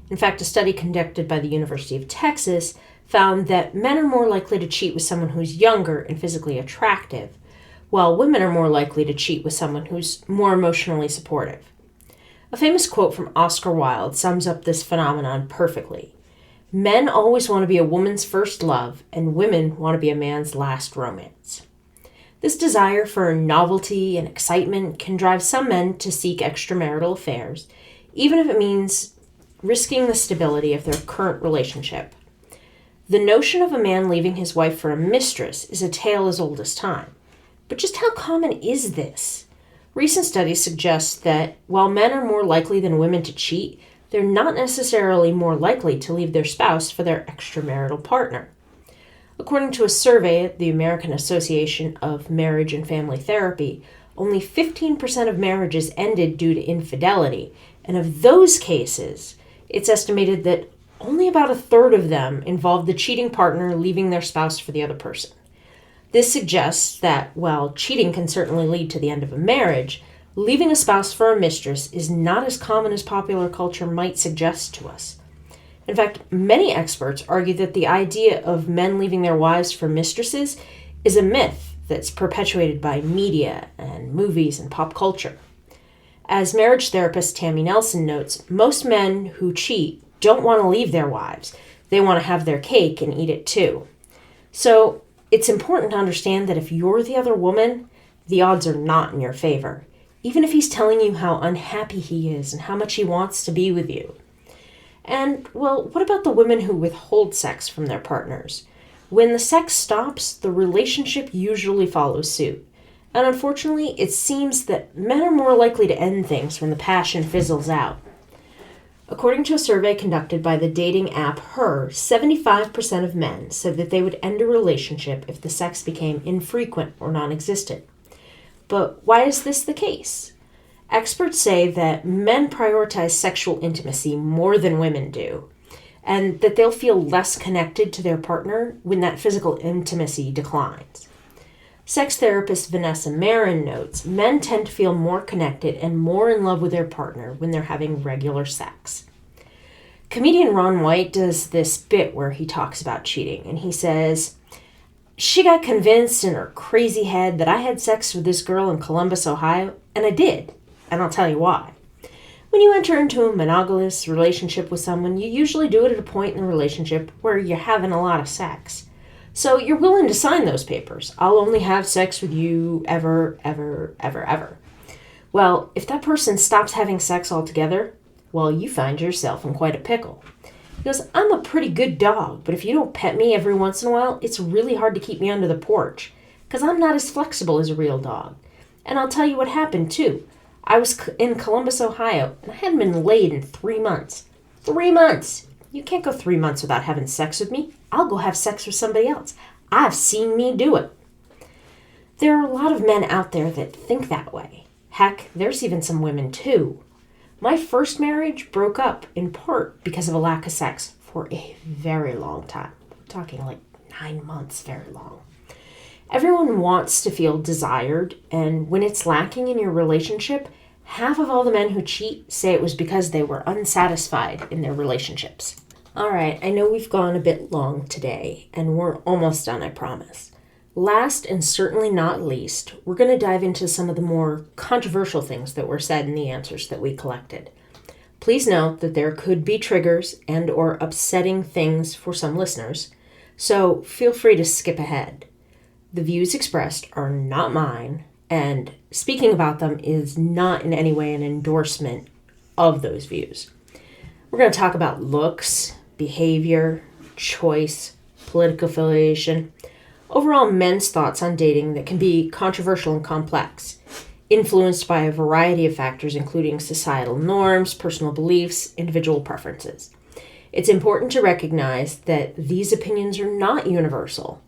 In fact, a study conducted by the University of Texas found that men are more likely to cheat with someone who's younger and physically attractive, while women are more likely to cheat with someone who's more emotionally supportive. A famous quote from Oscar Wilde sums up this phenomenon perfectly. "Men always want to be a woman's first love, and women want to be a man's last romance." This desire for novelty and excitement can drive some men to seek extramarital affairs, even if it means risking the stability of their current relationship. The notion of a man leaving his wife for a mistress is a tale as old as time. But just how common is this? Recent studies suggest that while men are more likely than women to cheat, they're not necessarily more likely to leave their spouse for their extramarital partner. According to a survey at the American Association of Marriage and Family Therapy, only 15% of marriages ended due to infidelity, and of those cases, it's estimated that only about a third of them involved the cheating partner leaving their spouse for the other person. This suggests that while cheating can certainly lead to the end of a marriage, leaving a spouse for a mistress is not as common as popular culture might suggest to us. In fact, many experts argue that the idea of men leaving their wives for mistresses is a myth that's perpetuated by media and movies and pop culture. As marriage therapist Tammy Nelson notes, most men who cheat don't want to leave their wives. They want to have their cake and eat it too. So it's important to understand that if you're the other woman, the odds are not in your favor, even if he's telling you how unhappy he is and how much he wants to be with you. And, well, what about the women who withhold sex from their partners? When the sex stops, the relationship usually follows suit. And unfortunately, it seems that men are more likely to end things when the passion fizzles out. According to a survey conducted by the dating app Her, 75% of men said that they would end a relationship if the sex became infrequent or non-existent. But why is this the case? Experts say that men prioritize sexual intimacy more than women do, and that they'll feel less connected to their partner when that physical intimacy declines. Sex therapist Vanessa Marin notes men tend to feel more connected and more in love with their partner when they're having regular sex. Comedian Ron White does this bit where he talks about cheating, and he says, "She got convinced in her crazy head that I had sex with this girl in Columbus, Ohio, and I did. And I'll tell you why. When you enter into a monogamous relationship with someone, you usually do it at a point in the relationship where you're having a lot of sex. So you're willing to sign those papers. I'll only have sex with you ever, ever, ever, ever. Well, if that person stops having sex altogether, well, you find yourself in quite a pickle. He goes, I'm a pretty good dog, but if you don't pet me every once in a while, it's really hard to keep me under the porch, because I'm not as flexible as a real dog. And I'll tell you what happened, too. I was in Columbus, Ohio, and I hadn't been laid in 3 months. 3 months! You can't go 3 months without having sex with me. I'll go have sex with somebody else. I've seen me do it. There are a lot of men out there that think that way. Heck, there's even some women, too. My first marriage broke up in part because of a lack of sex for a very long time. I'm talking like 9 months, very long. Everyone wants to feel desired, and when it's lacking in your relationship, half of all the men who cheat say it was because they were unsatisfied in their relationships. All right, I know we've gone a bit long today, and we're almost done, I promise. Last and certainly not least, we're going to dive into some of the more controversial things that were said in the answers that we collected. Please note that there could be triggers and or upsetting things for some listeners, so feel free to skip ahead. The views expressed are not mine, and speaking about them is not in any way an endorsement of those views. We're going to talk about looks, behavior, choice, political affiliation, overall men's thoughts on dating that can be controversial and complex, influenced by a variety of factors including societal norms, personal beliefs, individual preferences. It's important to recognize that these opinions are not universal,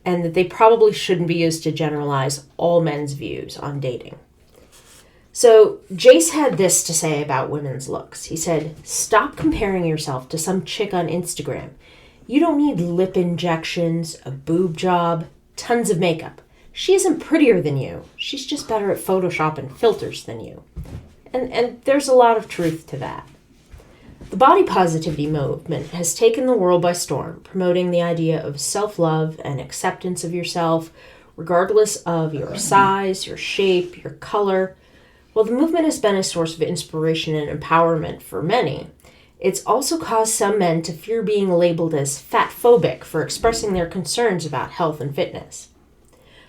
and that they probably shouldn't be used to generalize all men's views on dating. So Jace had this to say about women's looks. He said, stop comparing yourself to some chick on Instagram. You don't need lip injections, a boob job, tons of makeup. She isn't prettier than you. She's just better at Photoshop and filters than you. And there's a lot of truth to that. The body positivity movement has taken the world by storm, promoting the idea of self-love and acceptance of yourself, regardless of your size, your shape, your color. While the movement has been a source of inspiration and empowerment for many, it's also caused some men to fear being labeled as fat-phobic for expressing their concerns about health and fitness.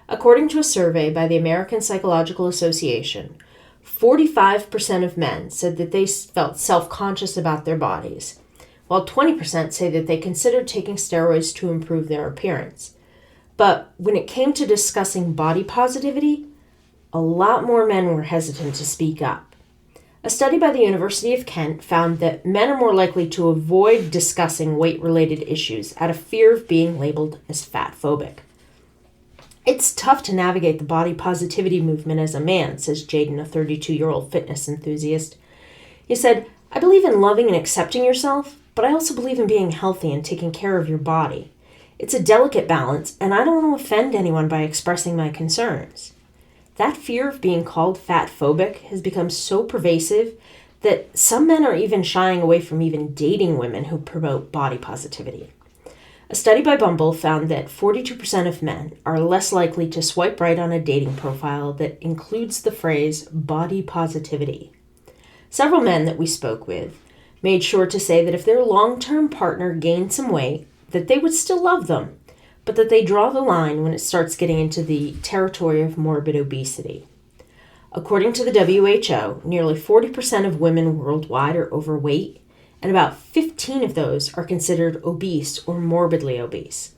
According to a survey by the American Psychological Association, 45% of men said that they felt self-conscious about their bodies, while 20% say that they considered taking steroids to improve their appearance. But when it came to discussing body positivity, a lot more men were hesitant to speak up. A study by the University of Kent found that men are more likely to avoid discussing weight-related issues out of fear of being labeled as fat-phobic. It's tough to navigate the body positivity movement as a man, says Jaden, a 32-year-old fitness enthusiast. He said, I believe in loving and accepting yourself, but I also believe in being healthy and taking care of your body. It's a delicate balance, and I don't want to offend anyone by expressing my concerns. That fear of being called fat-phobic has become so pervasive that some men are even shying away from even dating women who promote body positivity. A study by Bumble found that 42% of men are less likely to swipe right on a dating profile that includes the phrase body positivity. Several men that we spoke with made sure to say that if their long-term partner gained some weight, that they would still love them, but that they draw the line when it starts getting into the territory of morbid obesity. According to the WHO, nearly 40% of women worldwide are overweight, and about 15 of those are considered obese or morbidly obese.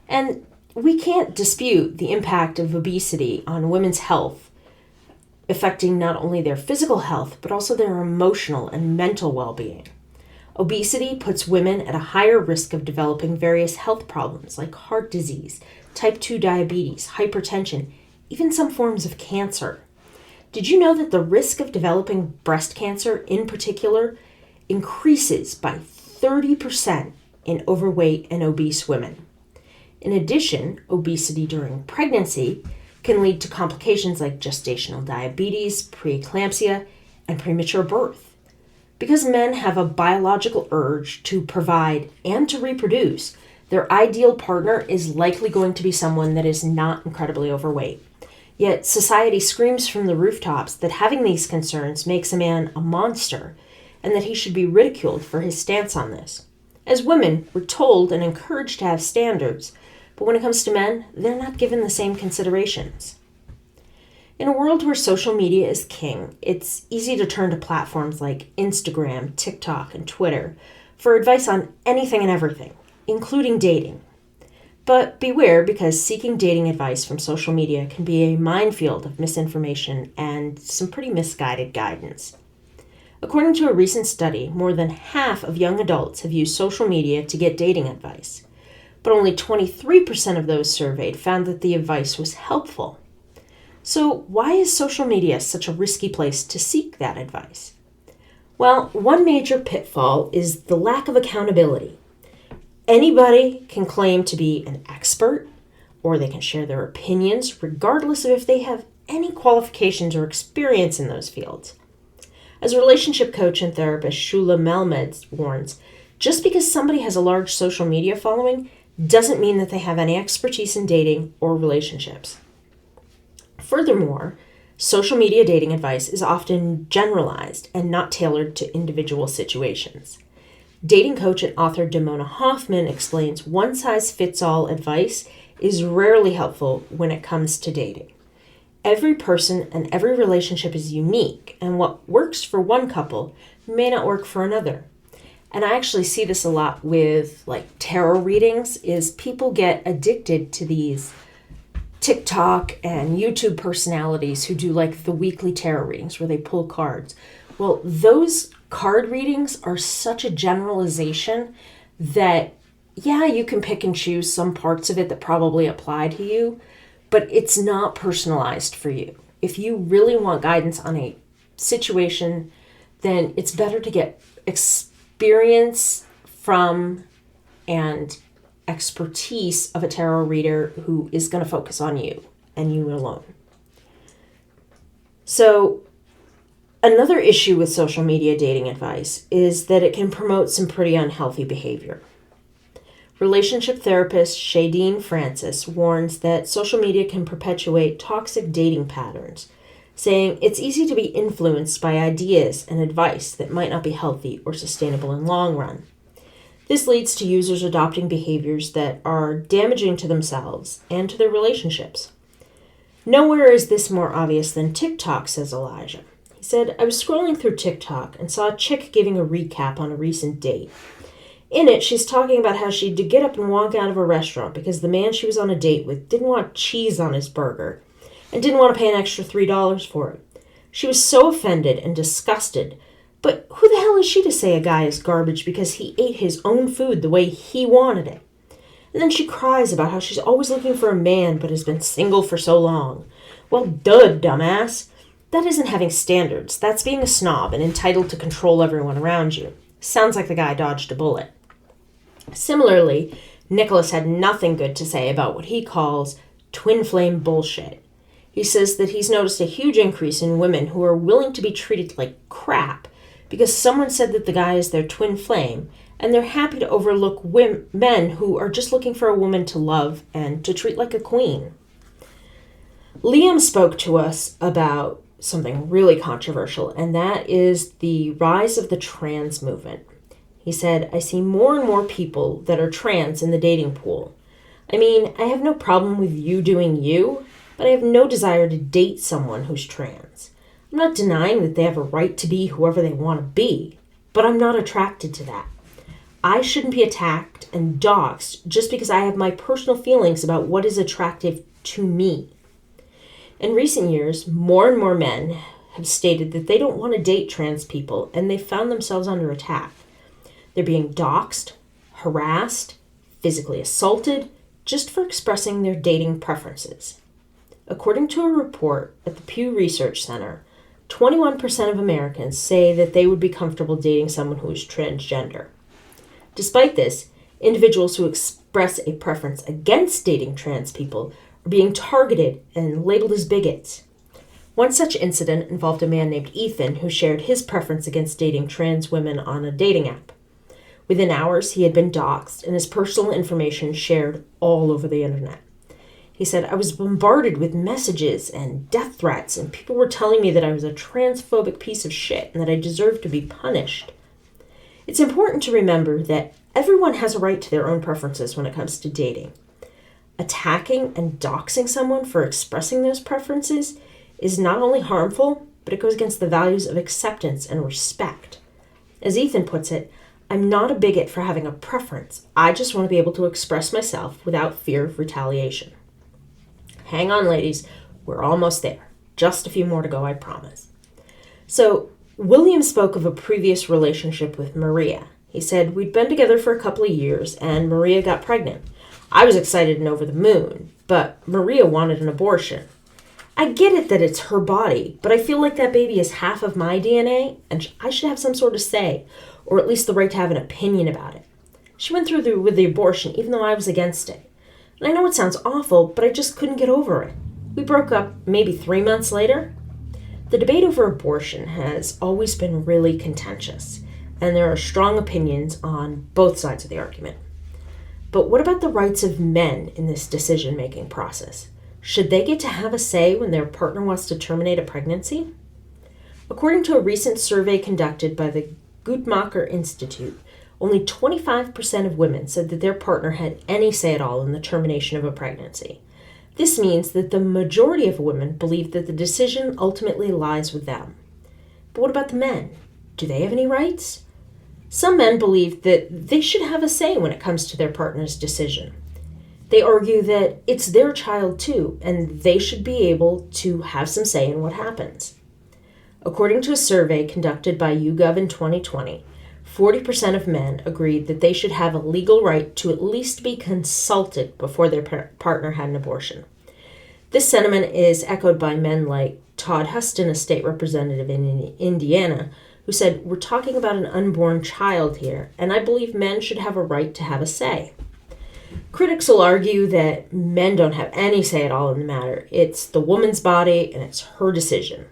And we can't dispute the impact of obesity on women's health, affecting not only their physical health, but also their emotional and mental well-being. Obesity puts women at a higher risk of developing various health problems like heart disease, type 2 diabetes, hypertension, even some forms of cancer. Did you know that the risk of developing breast cancer in particular increases by 30% in overweight and obese women? In addition, obesity during pregnancy can lead to complications like gestational diabetes, preeclampsia, and premature birth. Because men have a biological urge to provide and to reproduce, their ideal partner is likely going to be someone that is not incredibly overweight. Yet society screams from the rooftops that having these concerns makes a man a monster and that he should be ridiculed for his stance on this. As women, we're told and encouraged to have standards, but when it comes to men, they're not given the same considerations. In a world where social media is king, it's easy to turn to platforms like Instagram, TikTok, and Twitter for advice on anything and everything, including dating. But beware, because seeking dating advice from social media can be a minefield of misinformation and some pretty misguided guidance. According to a recent study, more than half of young adults have used social media to get dating advice, but only 23% of those surveyed found that the advice was helpful. So why is social media such a risky place to seek that advice? Well, one major pitfall is the lack of accountability. Anybody can claim to be an expert, or they can share their opinions, regardless of if they have any qualifications or experience in those fields. As relationship coach and therapist Shula Melmed warns, just because somebody has a large social media following doesn't mean that they have any expertise in dating or relationships. Furthermore, social media dating advice is often generalized and not tailored to individual situations. Dating coach and author Damona Hoffman explains one-size-fits-all advice is rarely helpful when it comes to dating. Every person and every relationship is unique, and what works for one couple may not work for another. And I actually see this a lot with tarot readings, is people get addicted to these TikTok and YouTube personalities who do the weekly tarot readings where they pull cards. Well, those card readings are such a generalization that, yeah, you can pick and choose some parts of it that probably apply to you, but it's not personalized for you. If you really want guidance on a situation, then it's better to get experience from and expertise of a tarot reader who is going to focus on you and you alone. So another issue with social media dating advice is that it can promote some pretty unhealthy behavior. Relationship therapist Shadeen Francis warns that social media can perpetuate toxic dating patterns, saying it's easy to be influenced by ideas and advice that might not be healthy or sustainable in the long run. This leads to users adopting behaviors that are damaging to themselves and to their relationships. Nowhere is this more obvious than TikTok, says Elijah. He said, I was scrolling through TikTok and saw a chick giving a recap on a recent date. In it, she's talking about how she had to get up and walk out of a restaurant because the man she was on a date with didn't want cheese on his burger and didn't want to pay an extra $3 for it. She was so offended and disgusted. But who the hell is she to say a guy is garbage because he ate his own food the way he wanted it? And then she cries about how she's always looking for a man but has been single for so long. Well, duh, dumbass. That isn't having standards. That's being a snob and entitled to control everyone around you. Sounds like the guy dodged a bullet. Similarly, Nicholas had nothing good to say about what he calls twin flame bullshit. He says that he's noticed a huge increase in women who are willing to be treated like crap because someone said that the guy is their twin flame, and they're happy to overlook men who are just looking for a woman to love and to treat like a queen. Liam spoke to us about something really controversial, and that is the rise of the trans movement. He said, I see more and more people that are trans in the dating pool. I mean, I have no problem with you doing you, but I have no desire to date someone who's trans. I'm not denying that they have a right to be whoever they want to be, but I'm not attracted to that. I shouldn't be attacked and doxxed just because I have my personal feelings about what is attractive to me. In recent years, more and more men have stated that they don't want to date trans people, and they found themselves under attack. They're being doxxed, harassed, physically assaulted, just for expressing their dating preferences. According to a report at the Pew Research Center, 21% of Americans say that they would be comfortable dating someone who is transgender. Despite this, individuals who express a preference against dating trans people are being targeted and labeled as bigots. One such incident involved a man named Ethan who shared his preference against dating trans women on a dating app. Within hours, he had been doxxed and his personal information shared all over the internet. He said, I was bombarded with messages and death threats, and people were telling me that I was a transphobic piece of shit and that I deserved to be punished. It's important to remember that everyone has a right to their own preferences when it comes to dating. Attacking and doxing someone for expressing those preferences is not only harmful, but it goes against the values of acceptance and respect. As Ethan puts it, I'm not a bigot for having a preference. I just want to be able to express myself without fear of retaliation. Hang on, ladies. We're almost there. Just a few more to go, I promise. So, William spoke of a previous relationship with Maria. He said, we'd been together for a couple of years, and Maria got pregnant. I was excited and over the moon, but Maria wanted an abortion. I get it that it's her body, but I feel like that baby is half of my DNA, and I should have some sort of say, or at least the right to have an opinion about it. She went through with the abortion, even though I was against it. And I know it sounds awful, but I just couldn't get over it. We broke up maybe 3 months later. The debate over abortion has always been really contentious, and there are strong opinions on both sides of the argument. But what about the rights of men in this decision-making process? Should they get to have a say when their partner wants to terminate a pregnancy? According to a recent survey conducted by the Guttmacher Institute, only 25% of women said that their partner had any say at all in the termination of a pregnancy. This means that the majority of women believe that the decision ultimately lies with them. But what about the men? Do they have any rights? Some men believe that they should have a say when it comes to their partner's decision. They argue that it's their child too, and they should be able to have some say in what happens. According to a survey conducted by YouGov in 2020, 40% of men agreed that they should have a legal right to at least be consulted before their partner had an abortion. This sentiment is echoed by men like Todd Huston, a state representative in Indiana, who said, we're talking about an unborn child here, and I believe men should have a right to have a say. Critics will argue that men don't have any say at all in the matter. It's the woman's body, and it's her decision.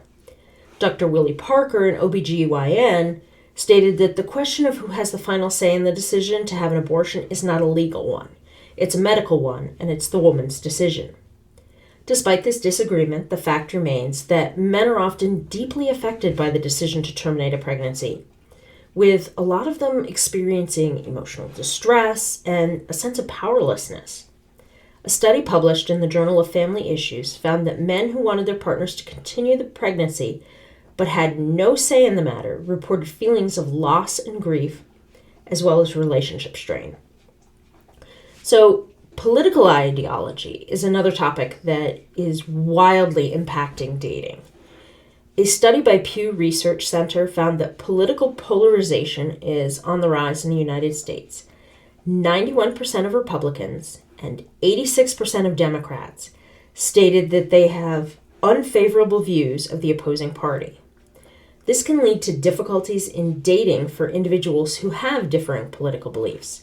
Dr. Willie Parker, an OBGYN, stated that the question of who has the final say in the decision to have an abortion is not a legal one. It's a medical one, and it's the woman's decision. Despite this disagreement, the fact remains that men are often deeply affected by the decision to terminate a pregnancy, with a lot of them experiencing emotional distress and a sense of powerlessness. A study published in the Journal of Family Issues found that men who wanted their partners to continue the pregnancy but had no say in the matter reported feelings of loss and grief, as well as relationship strain. So, political ideology is another topic that is wildly impacting dating. A study by Pew Research Center found that political polarization is on the rise in the United States. 91% of Republicans and 86% of Democrats stated that they have unfavorable views of the opposing party. This can lead to difficulties in dating for individuals who have differing political beliefs.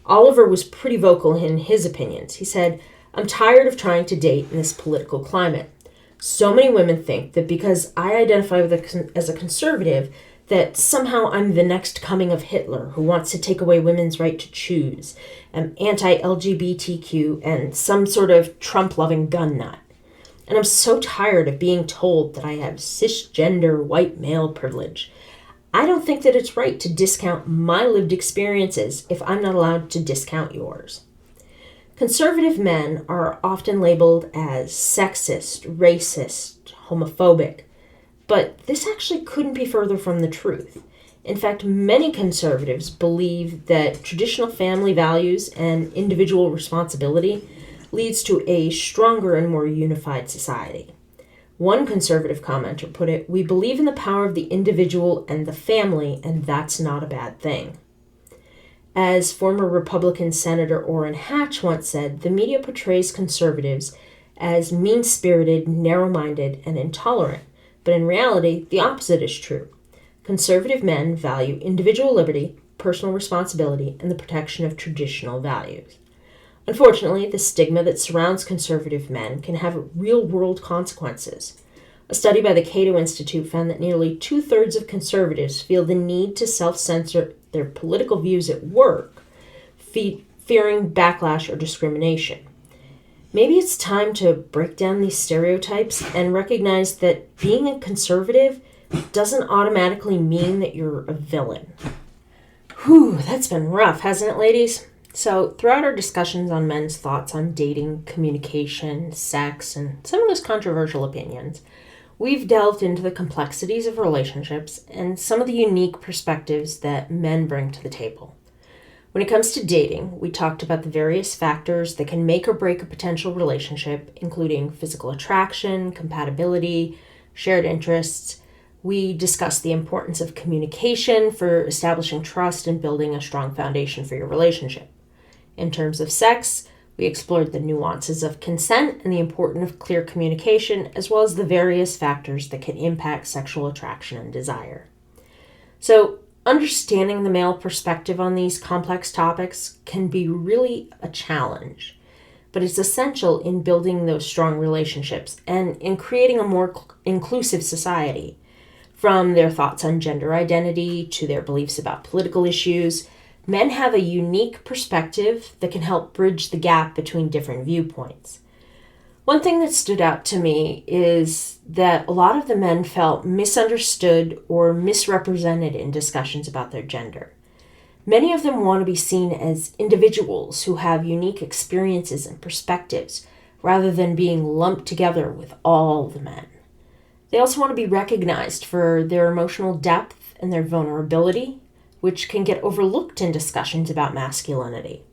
Oliver was pretty vocal in his opinions. He said, I'm tired of trying to date in this political climate. So many women think that because I identify as a conservative, that somehow I'm the next coming of Hitler who wants to take away women's right to choose, am anti-LGBTQ, and some sort of Trump-loving gun nut. And I'm so tired of being told that I have cisgender white male privilege. I don't think that it's right to discount my lived experiences if I'm not allowed to discount yours. Conservative men are often labeled as sexist, racist, homophobic, but this actually couldn't be further from the truth. In fact, many conservatives believe that traditional family values and individual responsibility leads to a stronger and more unified society. One conservative commenter put it, we believe in the power of the individual and the family, and that's not a bad thing. As former Republican Senator Orrin Hatch once said, the media portrays conservatives as mean-spirited, narrow-minded, and intolerant, but in reality, the opposite is true. Conservative men value individual liberty, personal responsibility, and the protection of traditional values. Unfortunately, the stigma that surrounds conservative men can have real-world consequences. A study by the Cato Institute found that nearly 2/3 of conservatives feel the need to self-censor their political views at work, fearing backlash or discrimination. Maybe it's time to break down these stereotypes and recognize that being a conservative doesn't automatically mean that you're a villain. Whew, that's been rough, hasn't it, ladies? So, throughout our discussions on men's thoughts on dating, communication, sex, and some of those controversial opinions, we've delved into the complexities of relationships and some of the unique perspectives that men bring to the table. When it comes to dating, we talked about the various factors that can make or break a potential relationship, including physical attraction, compatibility, shared interests. We discussed the importance of communication for establishing trust and building a strong foundation for your relationship. In terms of sex, we explored the nuances of consent and the importance of clear communication, as well as the various factors that can impact sexual attraction and desire. So, understanding the male perspective on these complex topics can be really a challenge, but it's essential in building those strong relationships and in creating a more inclusive society. From their thoughts on gender identity to their beliefs about political issues, men have a unique perspective that can help bridge the gap between different viewpoints. One thing that stood out to me is that a lot of the men felt misunderstood or misrepresented in discussions about their gender. Many of them want to be seen as individuals who have unique experiences and perspectives, rather than being lumped together with all the men. They also want to be recognized for their emotional depth and their vulnerability, which can get overlooked in discussions about masculinity.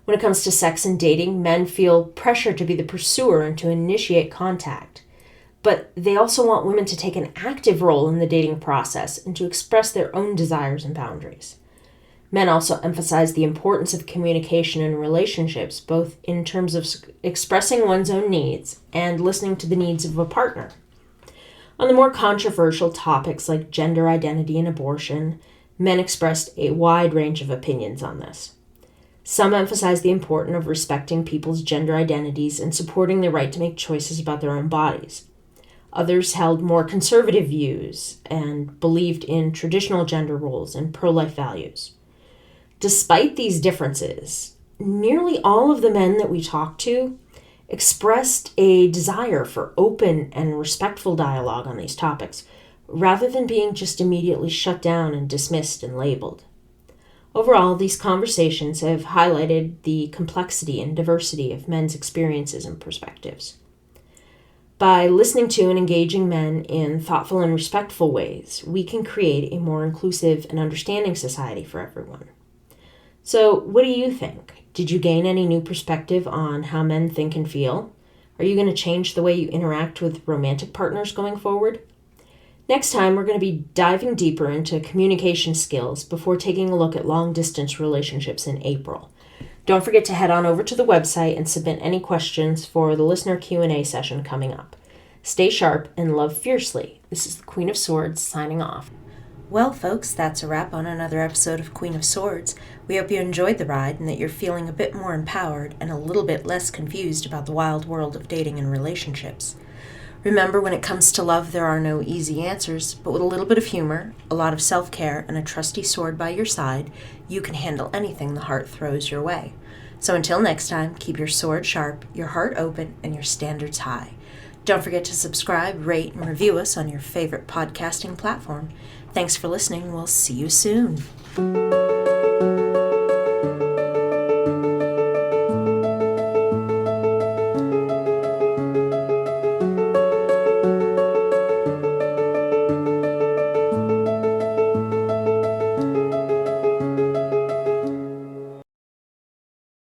When it comes to sex and dating, men feel pressure to be the pursuer and to initiate contact. But they also want women to take an active role in the dating process and to express their own desires and boundaries. Men also emphasize the importance of communication in relationships, both in terms of expressing one's own needs and listening to the needs of a partner. On the more controversial topics like gender identity and abortion, men expressed a wide range of opinions on this. Some emphasize the importance of respecting people's gender identities and supporting their right to make choices about their own bodies. Others held more conservative views and believed in traditional gender roles and pro-life values. Despite these differences, nearly all of the men that we talked to expressed a desire for open and respectful dialogue on these topics, rather than being just immediately shut down and dismissed and labeled. Overall, these conversations have highlighted the complexity and diversity of men's experiences and perspectives. By listening to and engaging men in thoughtful and respectful ways, we can create a more inclusive and understanding society for everyone. So, what do you think? Did you gain any new perspective on how men think and feel? Are you going to change the way you interact with romantic partners going forward? Next time, we're going to be diving deeper into communication skills before taking a look at long-distance relationships in April. Don't forget to head on over to the website and submit any questions for the listener Q&A session coming up. Stay sharp and love fiercely. This is the Queen of Swords signing off. Well, folks, that's a wrap on another episode of Queen of Swords. We hope you enjoyed the ride and that you're feeling a bit more empowered and a little bit less confused about the wild world of dating and relationships. Remember, when it comes to love, there are no easy answers, but with a little bit of humor, a lot of self-care, and a trusty sword by your side, you can handle anything the heart throws your way. So until next time, keep your sword sharp, your heart open, and your standards high. Don't forget to subscribe, rate, and review us on your favorite podcasting platform. Thanks for listening. We'll see you soon.